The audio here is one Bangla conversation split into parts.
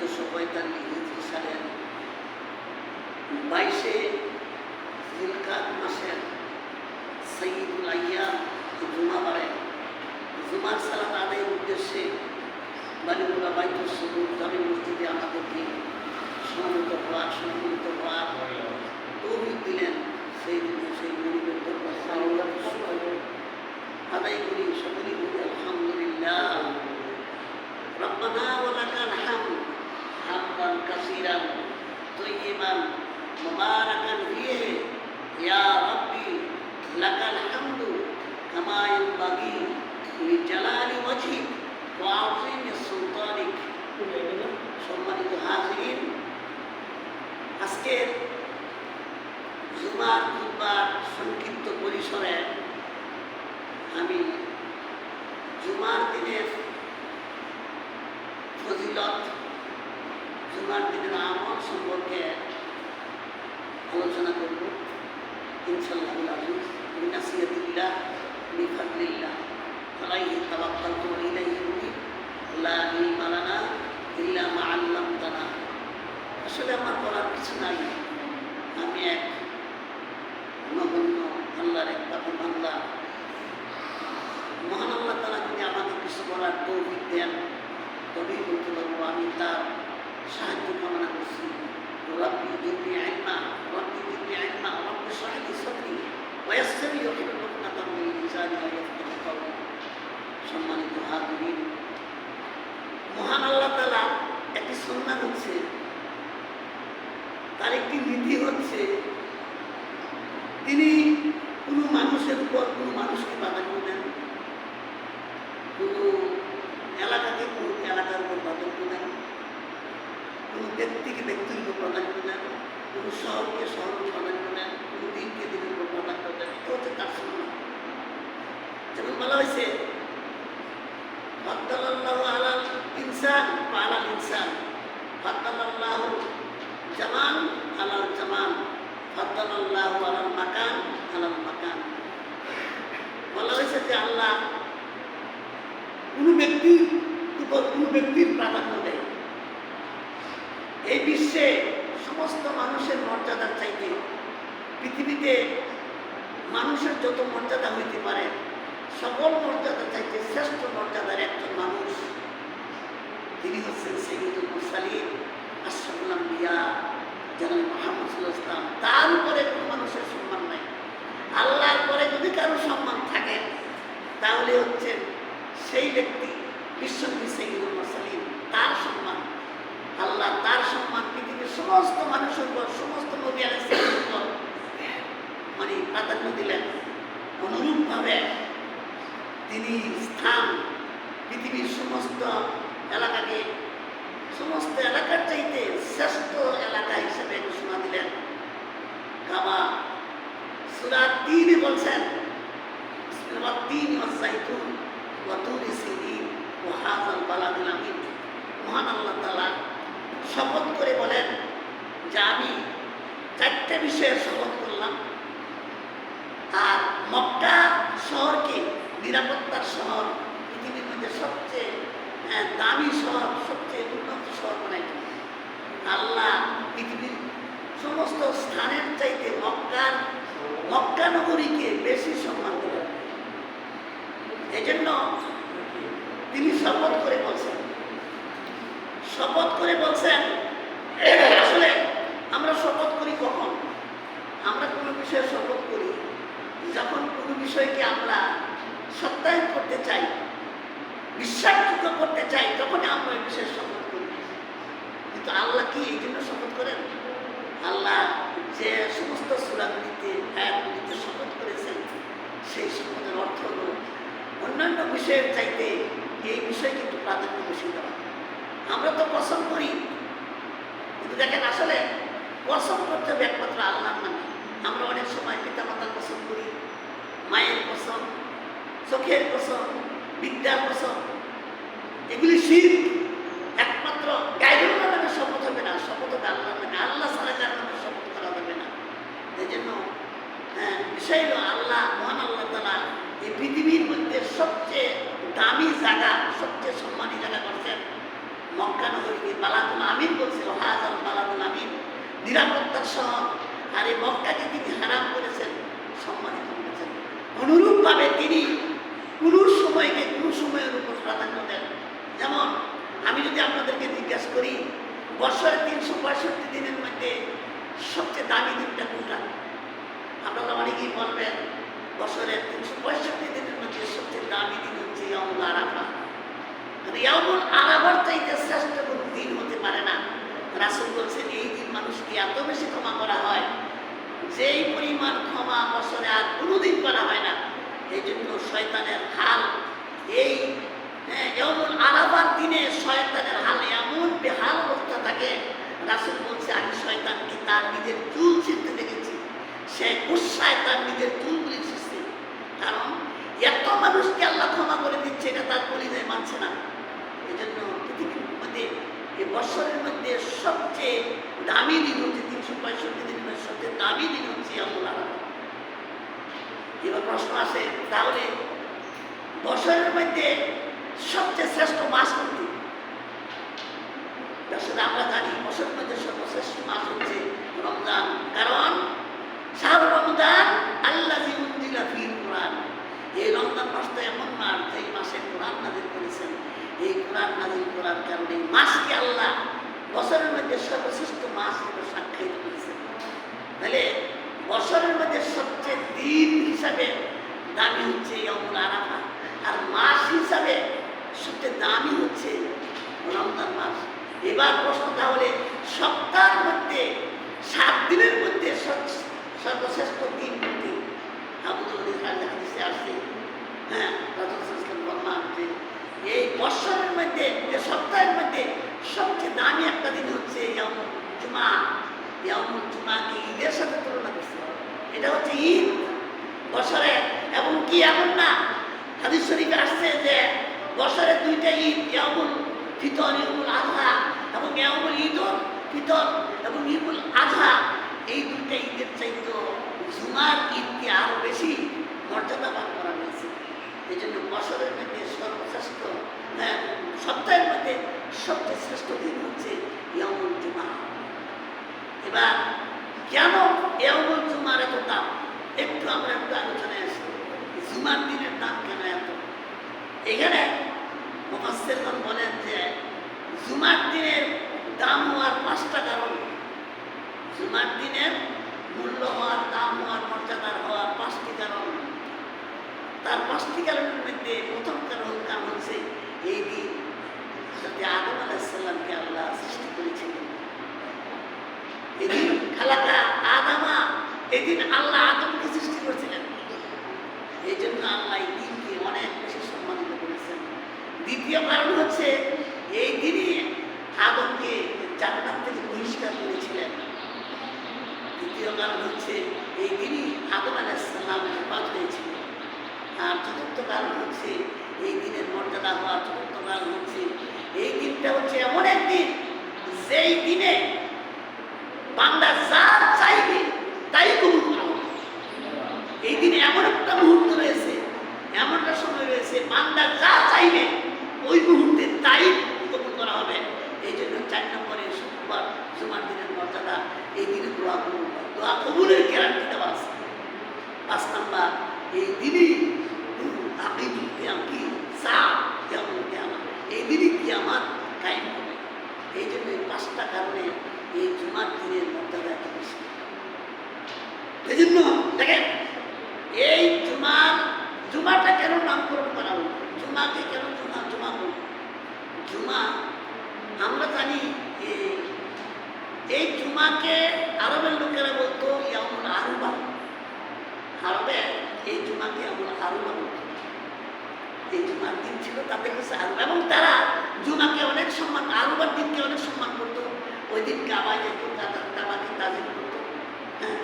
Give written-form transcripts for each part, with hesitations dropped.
1445 হিজরি সালের 22 জিলকাদ মাসের সঈদুল আইয়াম জুমাবারে জুমার সালাত আদায়ের উদ্দেশ্যে বালিপুরা বাইতুল সুকুর জামে মসজিদে আমাদেরকে সমবেত হওয়ার তৌফিক দিলেন। সেই দিনে সেই গরিবের দরবারে আদায় করি, সকলেই বলি আলহামদুলিল্লাহ। রব্বানা ওয়া লাকাল হামদ হামদান কাসীরান তাইয়িবান মুবারাকান ফীহি ইয়া রাব্বি লাকাল হামদু কামা ইয়ানবাগি লিজালালি ওয়াজহিক ওয়া আযীমি সুলতানিক। সম্মানিত হাজিরিন, আজকের জুমার খুতবার সংক্ষিপ্ত পরিসরে আমি জুমার দিনের ফজিলত, জুমার দিনের আমল সম্পর্কে আলোচনা করব ইনশাআল্লাহুল আযীজ। বিনাসিয়াতিল্লাহ বিফাদলিল্লাহ আলাইহি তাওয়াক্কালতু ওয়া ইলাইহি উনীব লা ইলমা লানা ইল্লা মা আল্লামতানা। আসলে আমার বলার কিছু নাই, আমি এক নগণ্য আল্লাহর এক পাপী বান্দা। মহান আল্লাহ তাআলা যদি আমাকে কিছু বলার তৌফিক দেন তবেই বলতে পারবো। আমি তার সাহায্য কামনা করছি। রব্বি জিদনি ইলমা রব্বি জিদনি ইলমা রব্বি ইশরাহ লি সাদরি ওয়া ইয়াসসির লি উহলুল উকদাতাম মিন লিসানি ইয়াফকাহু কাওলি। সম্মানিত হাজিরিন, মহান আল্লাহ তাআলা একটি সুন্নাত হচ্ছে, তার একটি নীতি হচ্ছে, তিনি কোনো মানুষের উপর কোনো মানুষকে প্রাধান্য দেন, কোনো এলাকাকে কোনো এলাকার উপর প্রাধান্য দেন, কোনো ব্যক্তিকে ব্যক্তির উপর প্রাধান্য দেন, কোনো শহরকে শহরের প্রাধান্য দেন, কোনো দিনকে দিনের উপর প্রাধান্য দেন। এটা হচ্ছে তার সুন্নাত। যেমন বলা হয়েছে ফাদ্দালাল্লাহু আলাল ইনসান ওয়া আলাল ইনসান, ফাদ্দালাল্লাহু জামান আলাল জামান, ফাদ্দালাল্লাহু আলাল মাকান আলাল মাকান। বলা হয়েছে যে আল্লাহ কোনো ব্যক্তির উপর কোনো ব্যক্তির প্রাধান্য দেয়। এই বিশ্বে সমস্ত মানুষের মর্যাদার চাইতে পৃথিবীতে মানুষের যত মর্যাদা হইতে পারে সকল মর্যাদা চাইতে শ্রেষ্ঠ মর্যাদার একজন মানুষ, তিনি হচ্ছেন সাইয়্যিদুল মুরসালিন আশরাফুল আম্বিয়া জনাব মুহাম্মদ সাল্লাল্লাহু আলাইহি ওয়াসাল্লাম। তার উপরে কোনো মানুষের সম্মান নাই। আল্লাহর পরে যদি কারো সম্মান থাকে তাহলে হচ্ছে সেই ব্যক্তি বিশ্বনবী সাইয়্যিদুল মুরসালিন, তার সম্মান। আল্লাহ তার সম্মান পৃথিবীর সমস্ত মানুষের উপর, সমস্ত নবী আলাইহিস সালামের উপর মানে প্রাধান্য দিলেন। অনুরূপভাবে তিনি স্থান পৃথিবীর সমস্ত এলাকাকে সমস্ত এলাকার চাইতে শ্রেষ্ঠ এলাকা হিসেবে ঘোষণা দিলেন। কামা সূরা তিনে বলছেন ওয়াত-তিনি ওয়াজ-যাইতুন ওয়া তুরি সিনিন ওয়া হাযাল বালাদিল আমিন। মহান আল্লাহ তাআলা শপথ করে বলেন যে আমি 4টে বিষয়ের শপথ করলাম, আর মক্কা শহরকে নিরাপত্তার শহর, পৃথিবীর মধ্যে সবচেয়ে দামি শহর, সবচেয়ে উন্নত শহর বানাই। আল্লাহ পৃথিবীর সমস্ত স্থানের চাইতে মক্কা নগরীকে বেশি সম্মান করেন। এই জন্য তিনি শপথ করে বলছেন। আসলে আমরা শপথ করি কখন? আমরা কোনো বিষয়ে শপথ করি যখন কোনো বিষয়কে আমরা সত্যায়ন করতে চাই, বিশ্বাসযোগ্য করতে চাই, তখনই আমরা এই বিষয়ে শপথ করি। কিন্তু আল্লাহ কি এই জন্য শপথ করেন? আল্লাহ যে সমস্ত সূরাগুলিতে আয়াতগুলিতে শপথ করেছেন সেই শপথের অর্থ হল অন্যান্য বিষয়ের চাইতে এই বিষয় কিন্তু প্রাধান্য বেশি দেওয়া। আমরা তো কসম করি, কিন্তু দেখেন আসলে কসম করতে হবে একমাত্র আল্লাহর নামে। আমরা অনেক সময় পিতামাতার কসম করি, মায়ের কসম, চোখের কসম, বিদ্যার কসম, এগুলি শিরক। একমাত্র গায়রুল্লাহর নামে শপথ হবে না, শপথ হবে আল্লাহর নামে। আল্লাহ ছাড়া কার নামে শপথ করা হবে না। এই জন্য বিষয় হলো আল্লাহ, মহান আল্লাহ তাআলা এই পৃথিবীর মধ্যে সবচেয়ে দামি জায়গা, সবচেয়ে সম্মানী জায়গা করছেন মক্কা নগরীকে বালাদুল আমিন বলছে, হাযাল বালাদুল আমিন, নিরাপত্তার শহর। আর এই মক্কাকে তিনি হারাম করেছেন, সম্মানিত করেছেন। অনুরূপভাবে তিনি কোনো সময়কে কোনো সময়ের উপর প্রাধান্য দেন। যেমন আমি যদি আপনাদেরকে জিজ্ঞাসা করি, বছরের 365 দিনের মধ্যে সবচেয়ে দামি দিনটা কোনটা? আপনারা অনেকেই বলবেন বছরের 365 দিনের মধ্যে সবচেয়ে দামি দিন হচ্ছে ইয়াউমুল আরাফা। ইয়াউমুল আরাফার চাইতে শ্রেষ্ঠ কোনো দিন হতে পারে না। রাসূল বলছেন এই দিন মানুষকে এত বেশি ক্ষমা করা হয়, যেই পরিমাণ ক্ষমা বছরে আর কোনোদিন করা হয় না। এই জন্য শয়তানের হাল এই ইয়াউমুল আরাফার দিনে শয়তানের হাল এমন বেহাল অবস্থা থাকে, রাসূল বলছে আমি শয়তানকে তার নিজের চুল ছিঁড়তে দেখেছি। সে গুসায় তার নিজের চুলগুলি ছিঁড়ছে, কারণ এত মানুষকে আল্লাহ ক্ষমা করে দিচ্ছে, এটা তার কলিজায় মানছে না। এই জন্য পৃথিবীর মধ্যে এই বছরের মধ্যে সবচেয়ে দামি দিন হচ্ছে 365 দিনের মধ্যে সবচেয়ে দামি দিন হচ্ছে ইয়াউমুল আরাফা। এবার প্রশ্ন আসে, তাহলে বছরের মধ্যে সবচেয়ে শ্রেষ্ঠ মাস কোনটি? আসলে আমরা জানি বছরের মধ্যে সর্বশ্রেষ্ঠ মাস হচ্ছে রমজান, কারণ শাহরুর রমজান আল্লাযী উনজিলা ফীহিল কুরআন। এই রমজান মাসটা এমন মাস যেই মাসে কোরআন নাযিল করেছেন। এই কোরআন নাযিল করার কারণে মাসকে আল্লাহ বছরের মধ্যে সর্বশ্রেষ্ঠ মাস হিসেবে সাক্ষাৎ করেছেন। তাহলে বছরের মধ্যে সবচেয়ে দিন হিসাবে দামি হচ্ছে ইয়াউমুল আরাফা, আর মাস হিসাবে সবচেয়ে দামি হচ্ছে রমজান মাস। এবার প্রশ্ন তাহলে সপ্তাহের মধ্যে 7 দিনের মধ্যে সর্বশ্রেষ্ঠ দিন কোনটি? আবু দাউদের হাদিসে আসছে, রাসূল সাল্লাল্লাহু আলাইহি ওয়াসাল্লাম বলেন যে এই বছরের মধ্যে সপ্তাহের মধ্যে সবচেয়ে দামি একটা দিন হচ্ছে ইয়াউমুল জুমআ। ইয়াউমুল জুমআকে ঈদের সাথে তুলনা করছে, এটা হচ্ছে ঈদ বছরে। এবং কি এমন না, হাদিস শরীফে আসছে যে বছরে 2টা ঈদ, ইয়াউমুল ফিতর, ইয়াউমুল আযহা, এবং ইয়াউমুল ঈদুল ফিতর এবং ঈদুল আযহা। এই 2টা ঈদের চাইতে জুমার ঈদকে আরো বেশি মর্যাদাবান করা হয়েছে। এই জন্য বছরের মধ্যে সর্বশ্রেষ্ঠ, সপ্তাহের মধ্যে সবচেয়ে শ্রেষ্ঠ দিন হচ্ছে ইয়াউমুল জুমআ। এবার কেন ইয়াউমুল জুমার এত দাম, আমরা একটু আলোচনায় আসি। জুমার দিনের দাম কেন এত? এখানে মুফাসসিরগণ বলেন যে জুমার দিনের দাম হওয়ার 5টা কারণ। জুমার দিনের মূল্য হওয়ার, দাম হওয়ার, মর্যাদার হওয়ার 5টি কারণ। তার 5টি কারণের মধ্যে প্রথম কারণ হচ্ছে এই দিন হযরত আদম আলাইহিস সালামকে আল্লাহ সৃষ্টি করেছিলেন। এদিন খালাকা আদামা, এদিন আল্লাহ আদমকে সৃষ্টি করেছিলেন। এই জন্য আল্লাহ এই দিনকে অনেক বেশি সম্মানিত করেছেন। দ্বিতীয় কারণ হচ্ছে এই দিনই আদমকে জান্নাত থেকে বহিষ্কার করেছিলেন। তৃতীয় কারণ হচ্ছে এই দিনই আদম আলাইহিস সালাম পাক হয়েছিল। আর চতুর্থ কারণ হচ্ছে এই দিনের মর্যাদা হওয়া। চতুর্থ কারণ হচ্ছে এই দিনটা হচ্ছে এমন একদিন যেই দিনে বান্দা যা চাইবে তাই কবুল করা হবে। এই দিনে এমন একটা মুহূর্ত রয়েছে, এমন একটা সময় রয়েছে, বান্দা যা চাইবে ওই মুহূর্তে তাই কবুল করা হবে। এই জন্য 4 নম্বরে শুক্রবার জুমার দিনের মর্যাদা, এই দিনে দোয়া কবুল, দোয়া কবুলের গ্যারান্টি দেওয়া আছে। 5 নম্বর, এই দিনই আকিদুল কিয়াম, কি ইয়াউমুল কিয়ামা, এই দিনই কিয়ামত কায়েম হবে। এই জন্য এই 5টা কারণে এই জুমার দিনের মর্যাদা এত বেশি। এই জন্য দেখেন এই জুমাটা কেন নামকরণ করা হলো, জুমাকে কেন জুমা বলল? জুমা আমরা জানি এই জুমাকে আরবের লোকেরা বলতো ইয়াউমুল আরবা। আরবে এই জুমাকে ইয়াউমুল আরবা বলতো। এই জুমার দিন ছিল তাদের কাছে আরবা, এবং তারা জুমাকে অনেক সম্মান, আরবার দিনকে অনেক সম্মান করতো। ওই দিন কাবায় যেত, কাবাকে তাজিম করতো।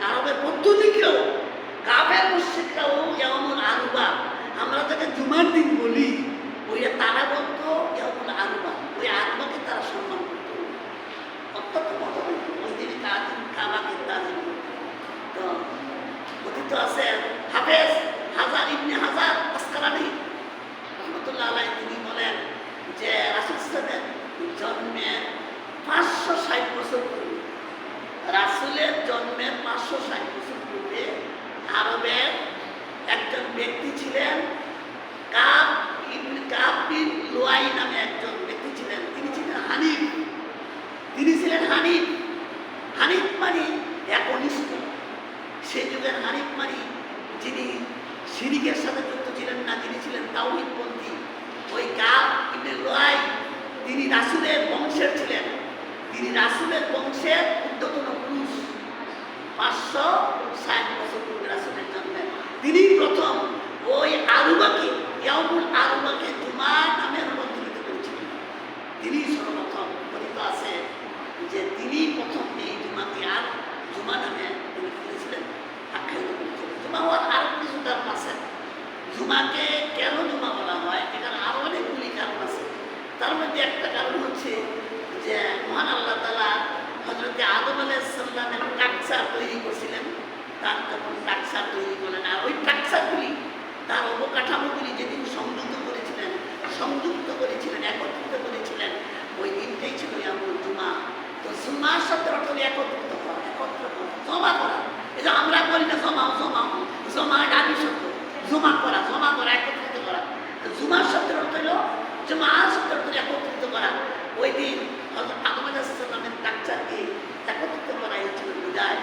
আরবের পদ্ধতিকেও কাফের মুশরিকরাও ইয়াউমুল আরবা, আমরা যাকে জুমার দিন বলি, ওইটা তারা বলতো ইয়াউমুল আরবা। ওই আরবাকে তারা সম্মান করতো, অত্যন্ত মজা হইত। ওই দিন কাবাকে তাজিম করতো। তো কথিত আছে হাফেজ ইবনে হাজার আসকালানি রাহমাতুল্লাহ আলাইহি, তিনি বলেন যে রাসূল সাল্লাল্লাহু আলাইহি ওয়াসাল্লামের জন্ম হানিফ, তিনি ছিলেন হানিফ। হানিফ মানে একনিষ্ঠ। সেই যুগের হানিফ মানে যিনি শিরিকের সাথে যুক্ত ছিলেন না, যিনি ছিলেন তাওহীদপন্থী। ওই কাব ইবনে লুআই তিনি রাসূলের বংশের ছিলেন। তিনি রাসূলের বংশের উদ্ধতন পুরুষ। 560 বছর পূর্বে রাসূলের জন্মে তিনি প্রথম ওই আরুবাকে, ইয়াউমুল আরুবাকে জুমা নামে রূপান্তরিত করেছিলেন। তিনি সর্বপ্রথম কথিত আছে যে তিনি প্রথম এই জুমাকে আর জুমা নামে তিনি করেছিলেন, আখ্যায়িত করেছিলেন। জুমা হওয়ার আরো কিছু কারণ আছে। জুমাকে কেন জুমা বলা হয় এটার আরো অনেকগুলি কারণ আছে। তার মধ্যে একটা কারণ হচ্ছে যে মহান আল্লাহ তাআলা হযরত আদম আলাইহিস সালামের টাকসা তৈরি করেছিলেন। তার যখন টাকসা তৈরি করলেন, আর ওই টাকসাগুলি তার অবকাঠামোগুলি যেদিন সংযুক্ত করেছিলেন, একত্রিত করেছিলেন, ওই দিনটাই ছিল ইয়াউমুল জুমা। তো জুমা শব্দের অর্থ হলো একত্রিত করা, একত্র করা, জমা করা। এই যে আমরা বলি না জমা ডাবি শব্দ, জমা করা, একত্রিত করা। জুমা শব্দের অর্থ হলো, জমা শব্দের অর্থ একত্রিত করা। ওই দিন হযরত আদম আলাইহিস সালামের টাকসাকে একত্রিত করা হয়েছিল বিদায়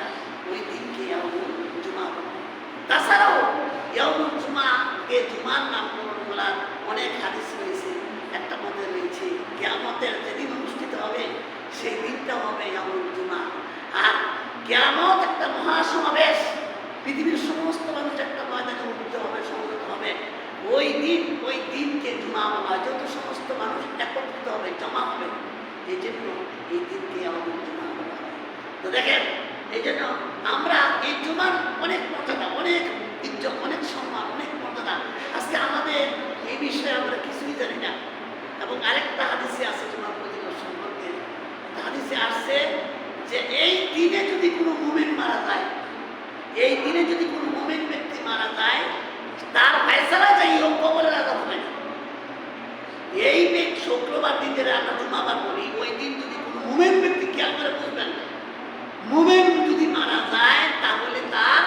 ওই দিনকে ইয়াউমুল জুমা। তাছাড়াও ইয়াউমুল জুমাকে জুমার নামকরণ করার অনেক হাদিস রয়েছে। একটা মতে রয়েছে কিয়ামতের যেদিন অনুষ্ঠিত হবে সেই দিনটা হবে ইয়াউমুল জুমা। আর কিয়ামত একটা মহাসমাবেশ, পৃথিবীর সমস্ত মানুষ একটা ময়দানে উপস্থিত হবে, সমবেত হবে। ওই দিনকে জুমা বলা হয়। যত সমস্ত মানুষ একত্রিত হবে, জমা হবে, এই জন্য এই দিনকে ইয়াউমুল জুমা বলা হয়। তো দেখেন, এই জন্য আমরা এই জুমার অনেক মর্যাদা, অনেক ইজ্জত, অনেক সম্মান, অনেক মর্যাদা। আজকে আমাদের এই বিষয়ে আমরা কিছুই জানি না। এবং আরেকটা হাদিসে আছে জুমার ফজিলত সম্পর্কে। হাদিসে আসছে যে এই দিনে যদি কোনো মুমিন মারা যায়, এই দিনে যদি কোনো মুমিন ব্যক্তি মারা যায়, তার ফয়সালা যাই হোক, কবরের আযাব হবে না। এই শুক্রবার দিন যেটা আমরা জুমাবার বলি, ওই দিন যদি কোনো মুমিন ব্যক্তি, খেয়াল করে বুঝবেন, মুমিন যদি মারা যায় তাহলে তার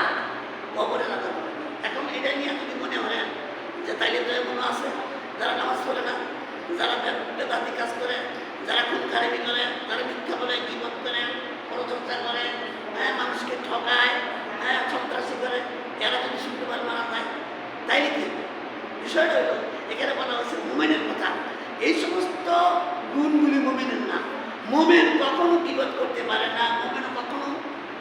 কবরের আযাব হবে না। এখন এটা নিয়ে যদি মনে করেন যে তাইলে তো এমন আছে যারা নামাজ পড়ে না, যারা বেদাতি কাজ করে, যারা খুন খারাপি করে, যারা মিথ্যা বলে, গীবত করে, পরচর্চা করে, মানুষকে ঠকায়, সন্ত্রাসী করে, এরা যদি শুক্রবার মারা যায় তাইলে কি বিষয়টা হলো, এখানে বলা হচ্ছে মুমিনের কথা। এই সমস্ত গুণগুলি মুমিনের না। মুমিন কখনো গীবত করতে পারে না, মুমিন কখনো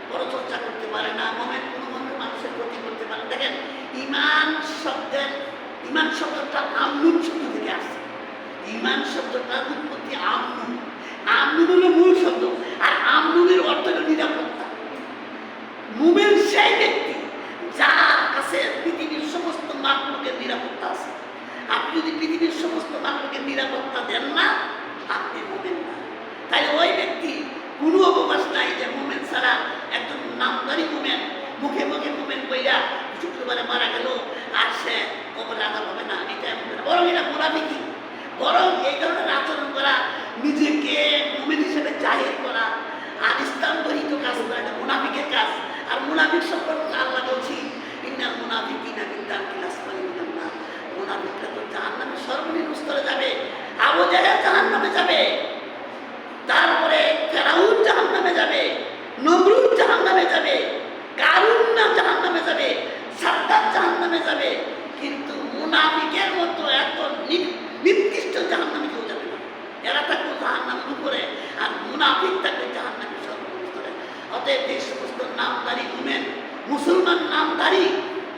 পরচর্চা করতে পারে না, মুমিন কোনো মানুষের ক্ষতি করতে পারে না। দেখেন, ঈমান শব্দটা আমনুন শব্দ থেকে আসছে। ঈমান শব্দটার উৎপত্তি আমনুন। আমনুন হলো মূল শব্দ, আর আমনুনের অর্থ হলো নিরাপত্তা। মুমিন সেই ব্যক্তি যার কাছে পৃথিবীর সমস্ত মাখলুকের নিরাপত্তা আছে। আপনি যদি পৃথিবীর সমস্ত মাখলুকের নিরাপত্তা দেন না, আপনি মুমিন না। তাই ওই ব্যক্তি কোনো অবকাশ নাই যে মুমিন ছাড়া একজন নামদারি মুমিন, মুখে মুখে মুমিন বইয়া শুক্রবারে মারা গেল আর সে কবরে আযাব হবে না, এটা বরং এটা মুনাফিকি। বরং এই ধরনের আচরণ করা, নিজেকে মুমিন হিসেবে জাহির করা আর ইসলাম গরিত কাজ করা, এটা মুনাফিকের কাজ। আর মুনাফিক সম্পর্কে আল্লাহ বলছি, ইন্নাল মুনাফিকিনা ফি দারকিল আসফালি মিনান নার। মুনাফিকরা তো জাহান্নামের সর্বনিম্ন স্তরে যাবে। আবু জাহেল জাহান্নামে যাবে, তারপরে ফেরাউন জাহান্নামে যাবে, নমরুদ জাহান্নামে যাবে, কারুন জাহান্নামে যাবে, সাদ্দাত জাহান্নামে যাবে। কিন্তু মুনাফিকের মতো এত নিকৃষ্ট জাহান্নামে কেউ যাবে না। এরা থাকবে জাহান্নামের উপরে, আর মুনাফিক থাকবে জাহান্নামের সর্বনিম্ন স্তরে। অতএব এই সমস্ত নামদারি মুমিন, মুসলমান নামদারি,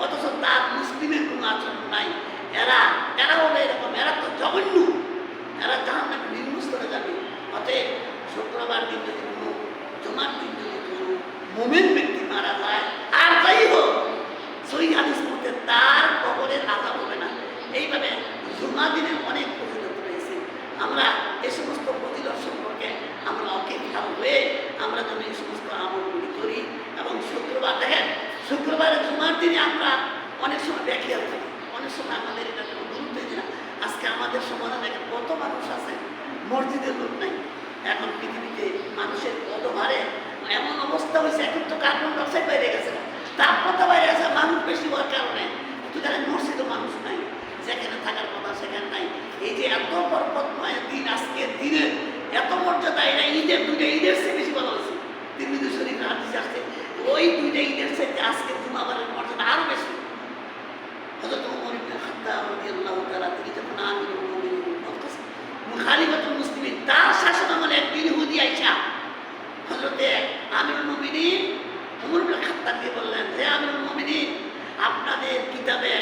অথচ তার মুসলিমের কোনো আচরণ নাই, এরা হলো এরকম, এরা তো জঘন্য, এরা জাহান্নামের নিম্ন স্তরে যাবে। অতএব শুক্রবার দিন যদি কোনো, জুমার দিন যদি কোনো মুমিন ব্যক্তি মারা যায়, আর যাই হোক, সহিহ হাদিস মতে তার কবরের আযাব হবে না। এইভাবে জুমা দিনের অনেক ফজিলত রয়েছে। আমরা এই সমস্ত ফজিলত সম্পর্কে আমরা অকেন্দ্রিক হয়ে আমরা যেন এই সমস্ত আমলগুলি করি। এবং শুক্রবার, দেখেন, শুক্রবারে জুমার দিনে আমরা অনেক সময় ব্যাখ্যা থাকি, অনেক সময় আমাদের এটা কোনো গুরুত্ব দিই না। আজকে আমাদের সমাজে দেখেন কত মানুষ আছে মসজিদের লোক নাই। এখন পৃথিবীতে মানুষের কত ভারে এমন অবস্থা হয়েছে, এখন তো কার্বন ডাইঅক্সাইড বাইরে গেছে না, তাপমাত্রা বাইরে গেছে, মানুষ বেশি হওয়ার কারণে। যেখানে মসজিদও মানুষ নাই, যেখানে থাকার কথা সেখানে নাই। এই যে এত বরকতময় দিন, আজকের দিনে এত মর্যাদা, এরা ঈদের দুইটা ঈদের চেয়ে বেশি বলা হয়েছে। তিরমিজি শরীফের হাদিসে আসছে ওই দুইটা ঈদের চাইতে আজকে জুমাবারের মর্যাদা আরো বেশি। হযরত ওমর ইবনে খাত্তাব রাদিয়াল্লাহু তাআলা তিনি যখন আমিরুল মুমিনিন খালিফাতুল মুসলিমিন, তার শাসনামলে একদিন ইহুদি আইসা হযরতে আমিরুল মুমিনিন ওমর ইবনে খাত্তাবকে বললেন, হে আমিরুল মুমিনিন, আপনাদের কিতাবে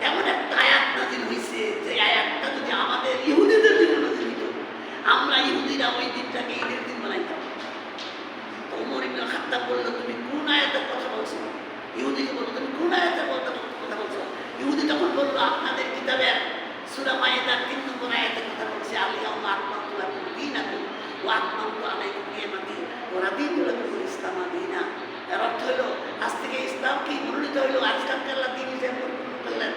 এমন একটা আয়াত নাযিল হয়েছে যে আয়াতটা যদি আমাদের ইহুদিদের জন্য নাযিল হতো, আমরা ইহুদিরা ওই দিনটাকে ঈদের দিন বানাইতাম। তো ওমর ইবনে খাত্তাব বলল, তুমি কোন আয়াতের কথা বলছো? ইহুদিকে বলল, তুমি কোন আয়াতের কথা বলছো? ইহুদি তখন বললো, আপনাদের কিতাবে সূরা মাইদার 3 নম্বর আয়াতের কথা বলছে, আল-ইয়াউমা আকমালতু লাকুম দীনাকুম ওয়া আতমামতু আলাইকুম নি'মাতি ওয়া রাদিতু লাকুমুল ইসলামা দীনা। এর অর্থ হলো আজ থেকে ইসলামকে মনোনীত হইল, আজকালকে আল্লাহ দিন হিসেবে পরিপূর্ণ করলেন।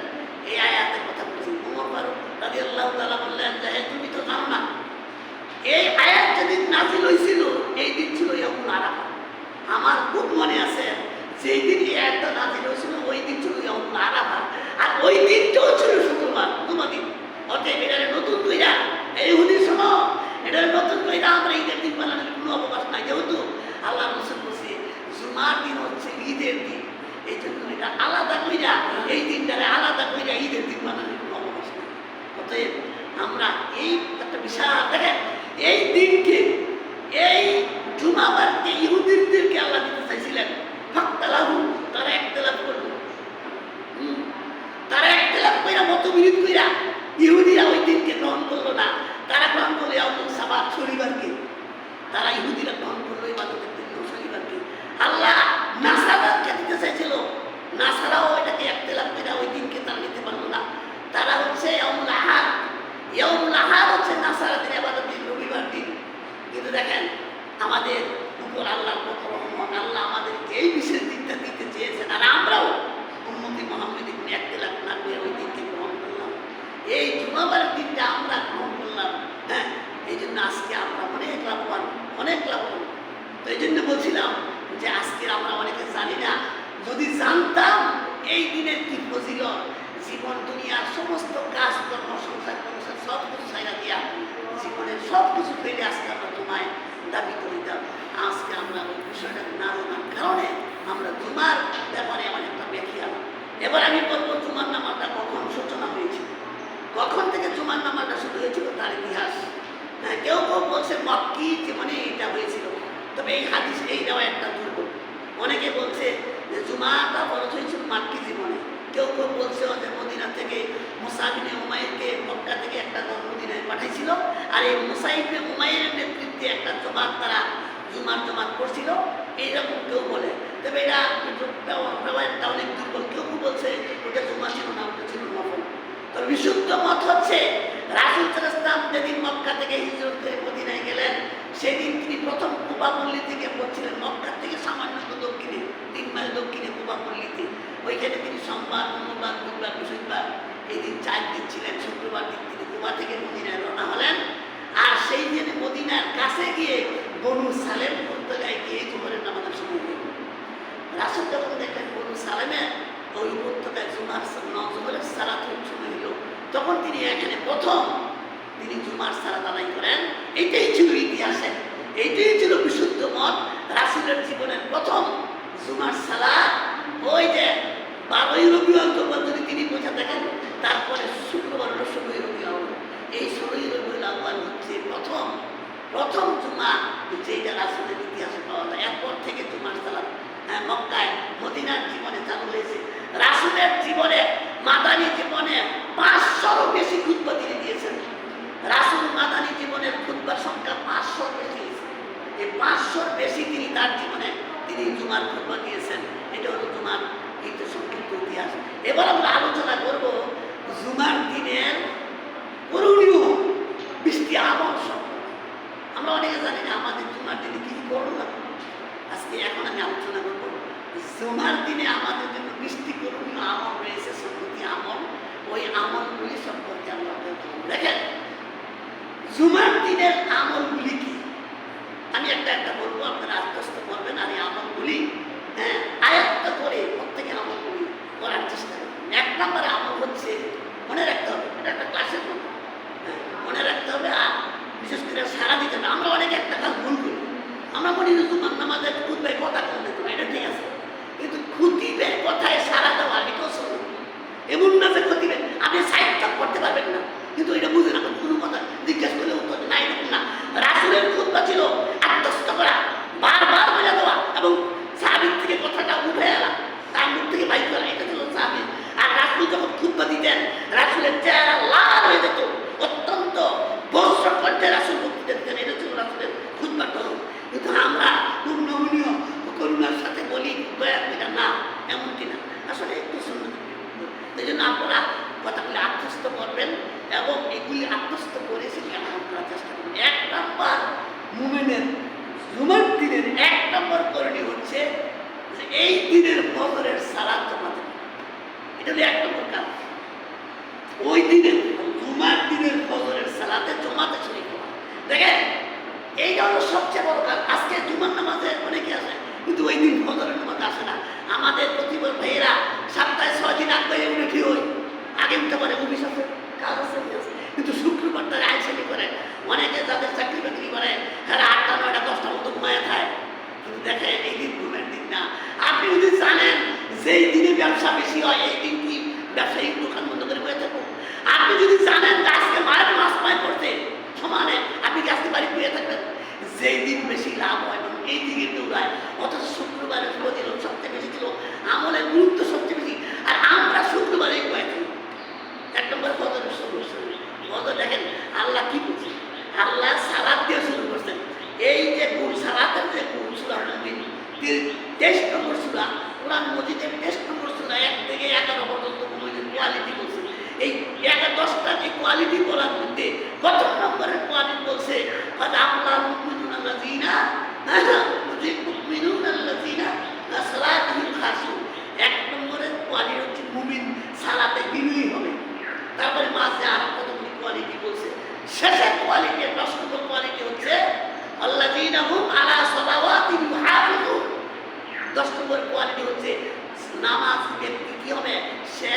এই আয়াতের কথা বলছেন। ওমর ফারুক রাদিয়াল্লাহু তাআলা বললেন যে তুমি তো জানো না, এই আয়াত যেদিন নাযিল হয়েছিল এই দিন ছিল ইয়াউমুল আরাফা। আমার খুব মনে আছে যেই দিন এই আয়াতটা নাযিল হয়েছিল ওই দিন ছিল ইয়াউমুল আরাফা, আর ওই দিনটাও ছিল শুক্রবার, জুমা দিন। অতএব এটা নতুন কইরা এই ইহুদি শোনো, এটা নতুন কইরা আমরা ঈদের দিন বানানোর কোনো অবকাশ নাই, যেহেতু আল্লাহ রাসূল বলছে জুমার দিন হচ্ছে ঈদের দিন, এই জন্য এটা আলাদা কইরা এই দিনটারে আলাদা কইরা ঈদের দিন বানানোর কোনো অবকাশ নেই। অতএব আমরা এই একটা বিশাল দেখেন এই দিনকে, এই জুমাবারকে ইহুদিদেরকে আল্লাহ দিতে চাইছিলেন, ফাক্তালাহু, তারা একতলাপ করল, তারা একতলাপ কইরা মতবিরোধ কইরা ইহুদিরা ওই দিনকে গ্রহণ করলো না, তারা গ্রহণ করলো ইয়াউমুস সাবাত, শনিবারকে। তারা ইহুদিরা গ্রহণ করলো ইবাদতের দিন শনিবারকে। আল্লাহ নাসারাকে দিতে চাইছিল, নাসারাও এটাকে একতলাপ কইরা ওই দিনকে তারা নিতে পারলো না। তারা হচ্ছে ইয়াউমুল আহাদ, ইয়াউমুল আহাদ হচ্ছে নাসারাদের ইবাদতের রবিবার দিন। কিন্তু দেখেন আমাদের উপর আল্লাহর কত রহমত, আল্লাহ আমাদেরকে এই বিশেষ দিনটা দিতে চেয়েছেন, আর আমরাও উম্মতি মুহাম্মদী কোনো একতলাপ না করে ওই দিনকে গ্রহণ করলাম। এই জুমাবারের দিনটা আমরা গ্রহণ করলাম। হ্যাঁ, এই জন্য আজকে আমরা অনেক লাভবান, অনেক লাভবান। তো এই জন্য বলছিলাম যে আজকে আমরা অনেকে জানি না, যদি জানতাম এই দিনের কি ফজিলত, জীবন দুনিয়ার সমস্ত কাজ কর্ম সংসার সব কিছু ছাইড়া দিয়া জীবনের সব কিছু ফেলে আজকে আমরা জুমায় দাবি করিতাম। আজকে আমরা ওই বিষয়টা না জানার কারণে আমরা জুমার ব্যাপারে এমন একটা ব্যাখ্যা। এবার আমি বলবো জুমার নামাজটা কখন সূচনা হয়েছিল, কখন থেকে জুমার নামাজটা শুরু হয়েছিল তার ইতিহাস। হ্যাঁ, কেউ কেউ বলছে মক্কি জীবনে এটা হয়েছিল, তবে এই হাদিস এই দেওয়া একটা দুর্বল। অনেকে বলছে যে জুমাটা ফরজ হয়েছিল মাক্কি জীবনে, কেউ কেউ বলছে যে মদিনা থেকে মুসা ইবনে উমাইরকে মক্কা থেকে একটা দল মদিনায় পাঠাইছিল, আর এই মুসা ইবনে উমাইরের নেতৃত্বে একটা জমাত তারা জুমার জমাত করছিল, এইরকম কেউ বলে। তবে এটা অনেক দুর্বল। কেউ কেউ বলছে ওটা জুমা ছিল না, ওটা ছিল নফল। তবে বিশুদ্ধ মত হচ্ছে রাসূল সাল্লাল্লাহু আলাইহি ওয়াসাল্লাম যেদিন মক্কা থেকে হিজরত করে মদিনায় গেলেন, সেদিন তিনি প্রথম কুবা পল্লী থেকে পড়ছিলেন, মক্কা থেকে সামান্য দক্ষিণে 3 মাইল দক্ষিণে কুবা পল্লীতে। ওইখানে তিনি সোমবার, মঙ্গলবার, বুধবার, বৃহস্পতিবার এই দিন 4 দিন ছিলেন। শুক্রবার দিন তিনি কুবা থেকে মদিনায় রওনা হলেন। আর সেই দিন মদিনার কাছে গিয়ে বনু সালেম উপত্যকায় গিয়ে জোহরের নামাজের সময় হল। রাসূল যখন দেখলেন বনু সালেমে ওই উপত্যকায় জোহরের সালাতের সময় হলো, তখন তিনি এখানে প্রথম তিনি জুমার সালাত আদায় করেন। এইটাই ছিল ইতিহাসে, এইটাই ছিল বিশুদ্ধ মত। রাসূলের জীবনের প্রথম জুমার সালাত ওই যে 12ই রবিউল আউয়াল যদি তিনি বোঝা দেখেন, তারপরে শুক্রবার হলো 16ই রবিউল আউয়াল। এই 16ই রবিউল আউয়াল হচ্ছে প্রথম জুমা যেটা রাসূলের ইতিহাসে পাওয়া যায়। এরপর থেকে জুমার সালাত মক্কায় মদিনার জীবনে চালু হয়েছে। রাসূলের জীবনে মাদানী জীবনে 500-ও বেশি খুতবা তিনি দিয়েছেন। রাসূল মাদানী জীবনের খুতবার সংখ্যা 500-র বেশি। এই 500-র বেশি তিনি তার জীবনে তিনি জুমার খুতবা দিয়েছেন। এটা হলো জুমার একটু সংক্ষিপ্ত ইতিহাস। এবার আমরা আলোচনা করব জুমার দিনের করণীয় বৃষ্টি আমল সম্পর্কে। আমরা অনেকে জানি না আমাদের জুমার দিনে কি করণীয়। আজকে এখন আমি আলোচনা করব জুমার দিনে আমাদের জন্য বৃষ্টি করণীয় আমল রয়েছে, সুন্নতি আমল। ওই আমলগুলি সম্পর্কে আমরা দেখেন জুমার দিনের আমলগুলি কি। আমি একটা বলবো, আপনারা আস্তে আস্তে করবেন। আর এই আমলগুলি আয়ত্ত করে প্রত্যেকের আমলগুলি করার চেষ্টা করবেন। 1 নম্বরে আমল হচ্ছে মনে রাখতে হবে, এটা একটা ক্লাসের মতো মনে রাখতে হবে। আর বিশেষ করে সারা আমরা অনেকে একটা কাজ ভুল করি, আমরা মনে করি জুমার নামাজে খুতবায় কথা কম দিত না, এটা ঠিক আছে, কিন্তু খুতিবের কথায় সারা দেওয়া এটাও শোনো। এমন না যে খুতিবে আপনি সাইড টক করতে পারবেন না, কিন্তু এটা বুঝে না, কোনো কথা জিজ্ঞেস করলে উত্তর না, এরকম না। রাসূলের খুতবা ছিল আত্মস্থ করা, বারবার বলে দেওয়া এবং সাহাবীর থেকে কথাটা উঠে এলা, তার মুখ থেকে বাইর করা, এটা ছিল সাহাবী। আর রাসূল যখন খুতবা দিতেন রাসূলের চেহারা লাল হয়ে যেত, অত্যন্ত বজ্র কণ্ঠে রাসূল বক্তৃতা দিতেন, এটা ছিল রাসূলের খুতবার ধরন। কিন্তু আমরা খুব নমনীয় করুণার সাথে বলি দয়া করে না, এমনটি না, আসলে একটু সুন্দর। এই জন্য আপনারা কথাগুলি আত্মস্থ করবেন এবং এগুলি আত্মস্থ করে সেটি আমল করার চেষ্টা করবেন। 1 নম্বর মুমিনের জুমার দিনের 1 নম্বর করণীয় হচ্ছে যে এই দিনের ফজরের সালাত জমা দেবেন। এটা হলো 1 নম্বর কাজ। ওই দিনের জুমার দিনের ফজরের সালাতে জমাতে শরীক হওয়া। দেখেন এইটা হলো সবচেয়ে বড় কাজ। আজকে জুমার নামাজে অনেকে আসে, কিন্তু ওই দিন ফজরের নামাজে আসে না। আমাদের প্রতিবার ভাইয়েরা সপ্তাহে 6 দিন আগে উঠে ঠিক হই, আগে উঠতে পারে, অফিস আছে, কাজ আছে, কিন্তু শুক্রবারটা আইসেলি করে। অনেকে যাদের চাকরি বাকরি করে তারা 8টা 9টা 10টার মতো ঘুমায় থাকে, কিন্তু দেখেন এই দিন ঘুমের দিন না। আপনি যদি জানেন যেই দিনে ব্যবসা বেশি হয় এই দিন কি ব্যবসায়িক দোকান বন্ধ করে বয়ে থাকবো? আপনি যদি জানেন যে আজকে মায়ের মাছ মায় করতে সমানে, আপনি কি আজকে বাড়ি বয়ে থাকবেন? যেই দিন বেশি লাভ হয় এবং এই দিকে দৌড়ায়, অথচ শুক্রবারের ফজিলত সবচেয়ে বেশি ছিল, আমলের গুরুত্ব সবচেয়ে বেশি, আর আমরা শুক্রবারে বয়ে থাকি। 1 নম্বর ফজরের ফজর দেখেন আল্লাহ কি বলছে, আল্লাহ সালাত দিয়ে শুরু করছেন। এই যে গুল সালাতের যে গুল সূরা মুমিন 23 নম্বর সূরা, কোরআন মজিদের 23 নম্বর সূরা 1 থেকে 11 পর্যন্ত মুমিনের কোয়ালিটি বলছে। এই 10টা যে কোয়ালিটি বলার মধ্যে কত নম্বরের কোয়ালিটি বলছে? আল্লাহ মুমিনুন আল্লাযিনা মুমিনুন আল্লাযিনা সালাতুহুম খাশু। 1 নম্বরের কোয়ালিটি হচ্ছে মুমিন সালাতে বিনয়ী হবে। তারপরে মাঝে আরো কতগুলি কোয়ালিটি বলছে। শেষের কোয়ালিটি 10 নম্বর কোয়ালিটি হচ্ছে আল্লাযিনা হুম আলা সালাওয়াতিহিম ইউহাফিজুন। 10 নম্বর কোয়ালিটি হচ্ছে নামাজ ব্যক্তি কি হবে, সে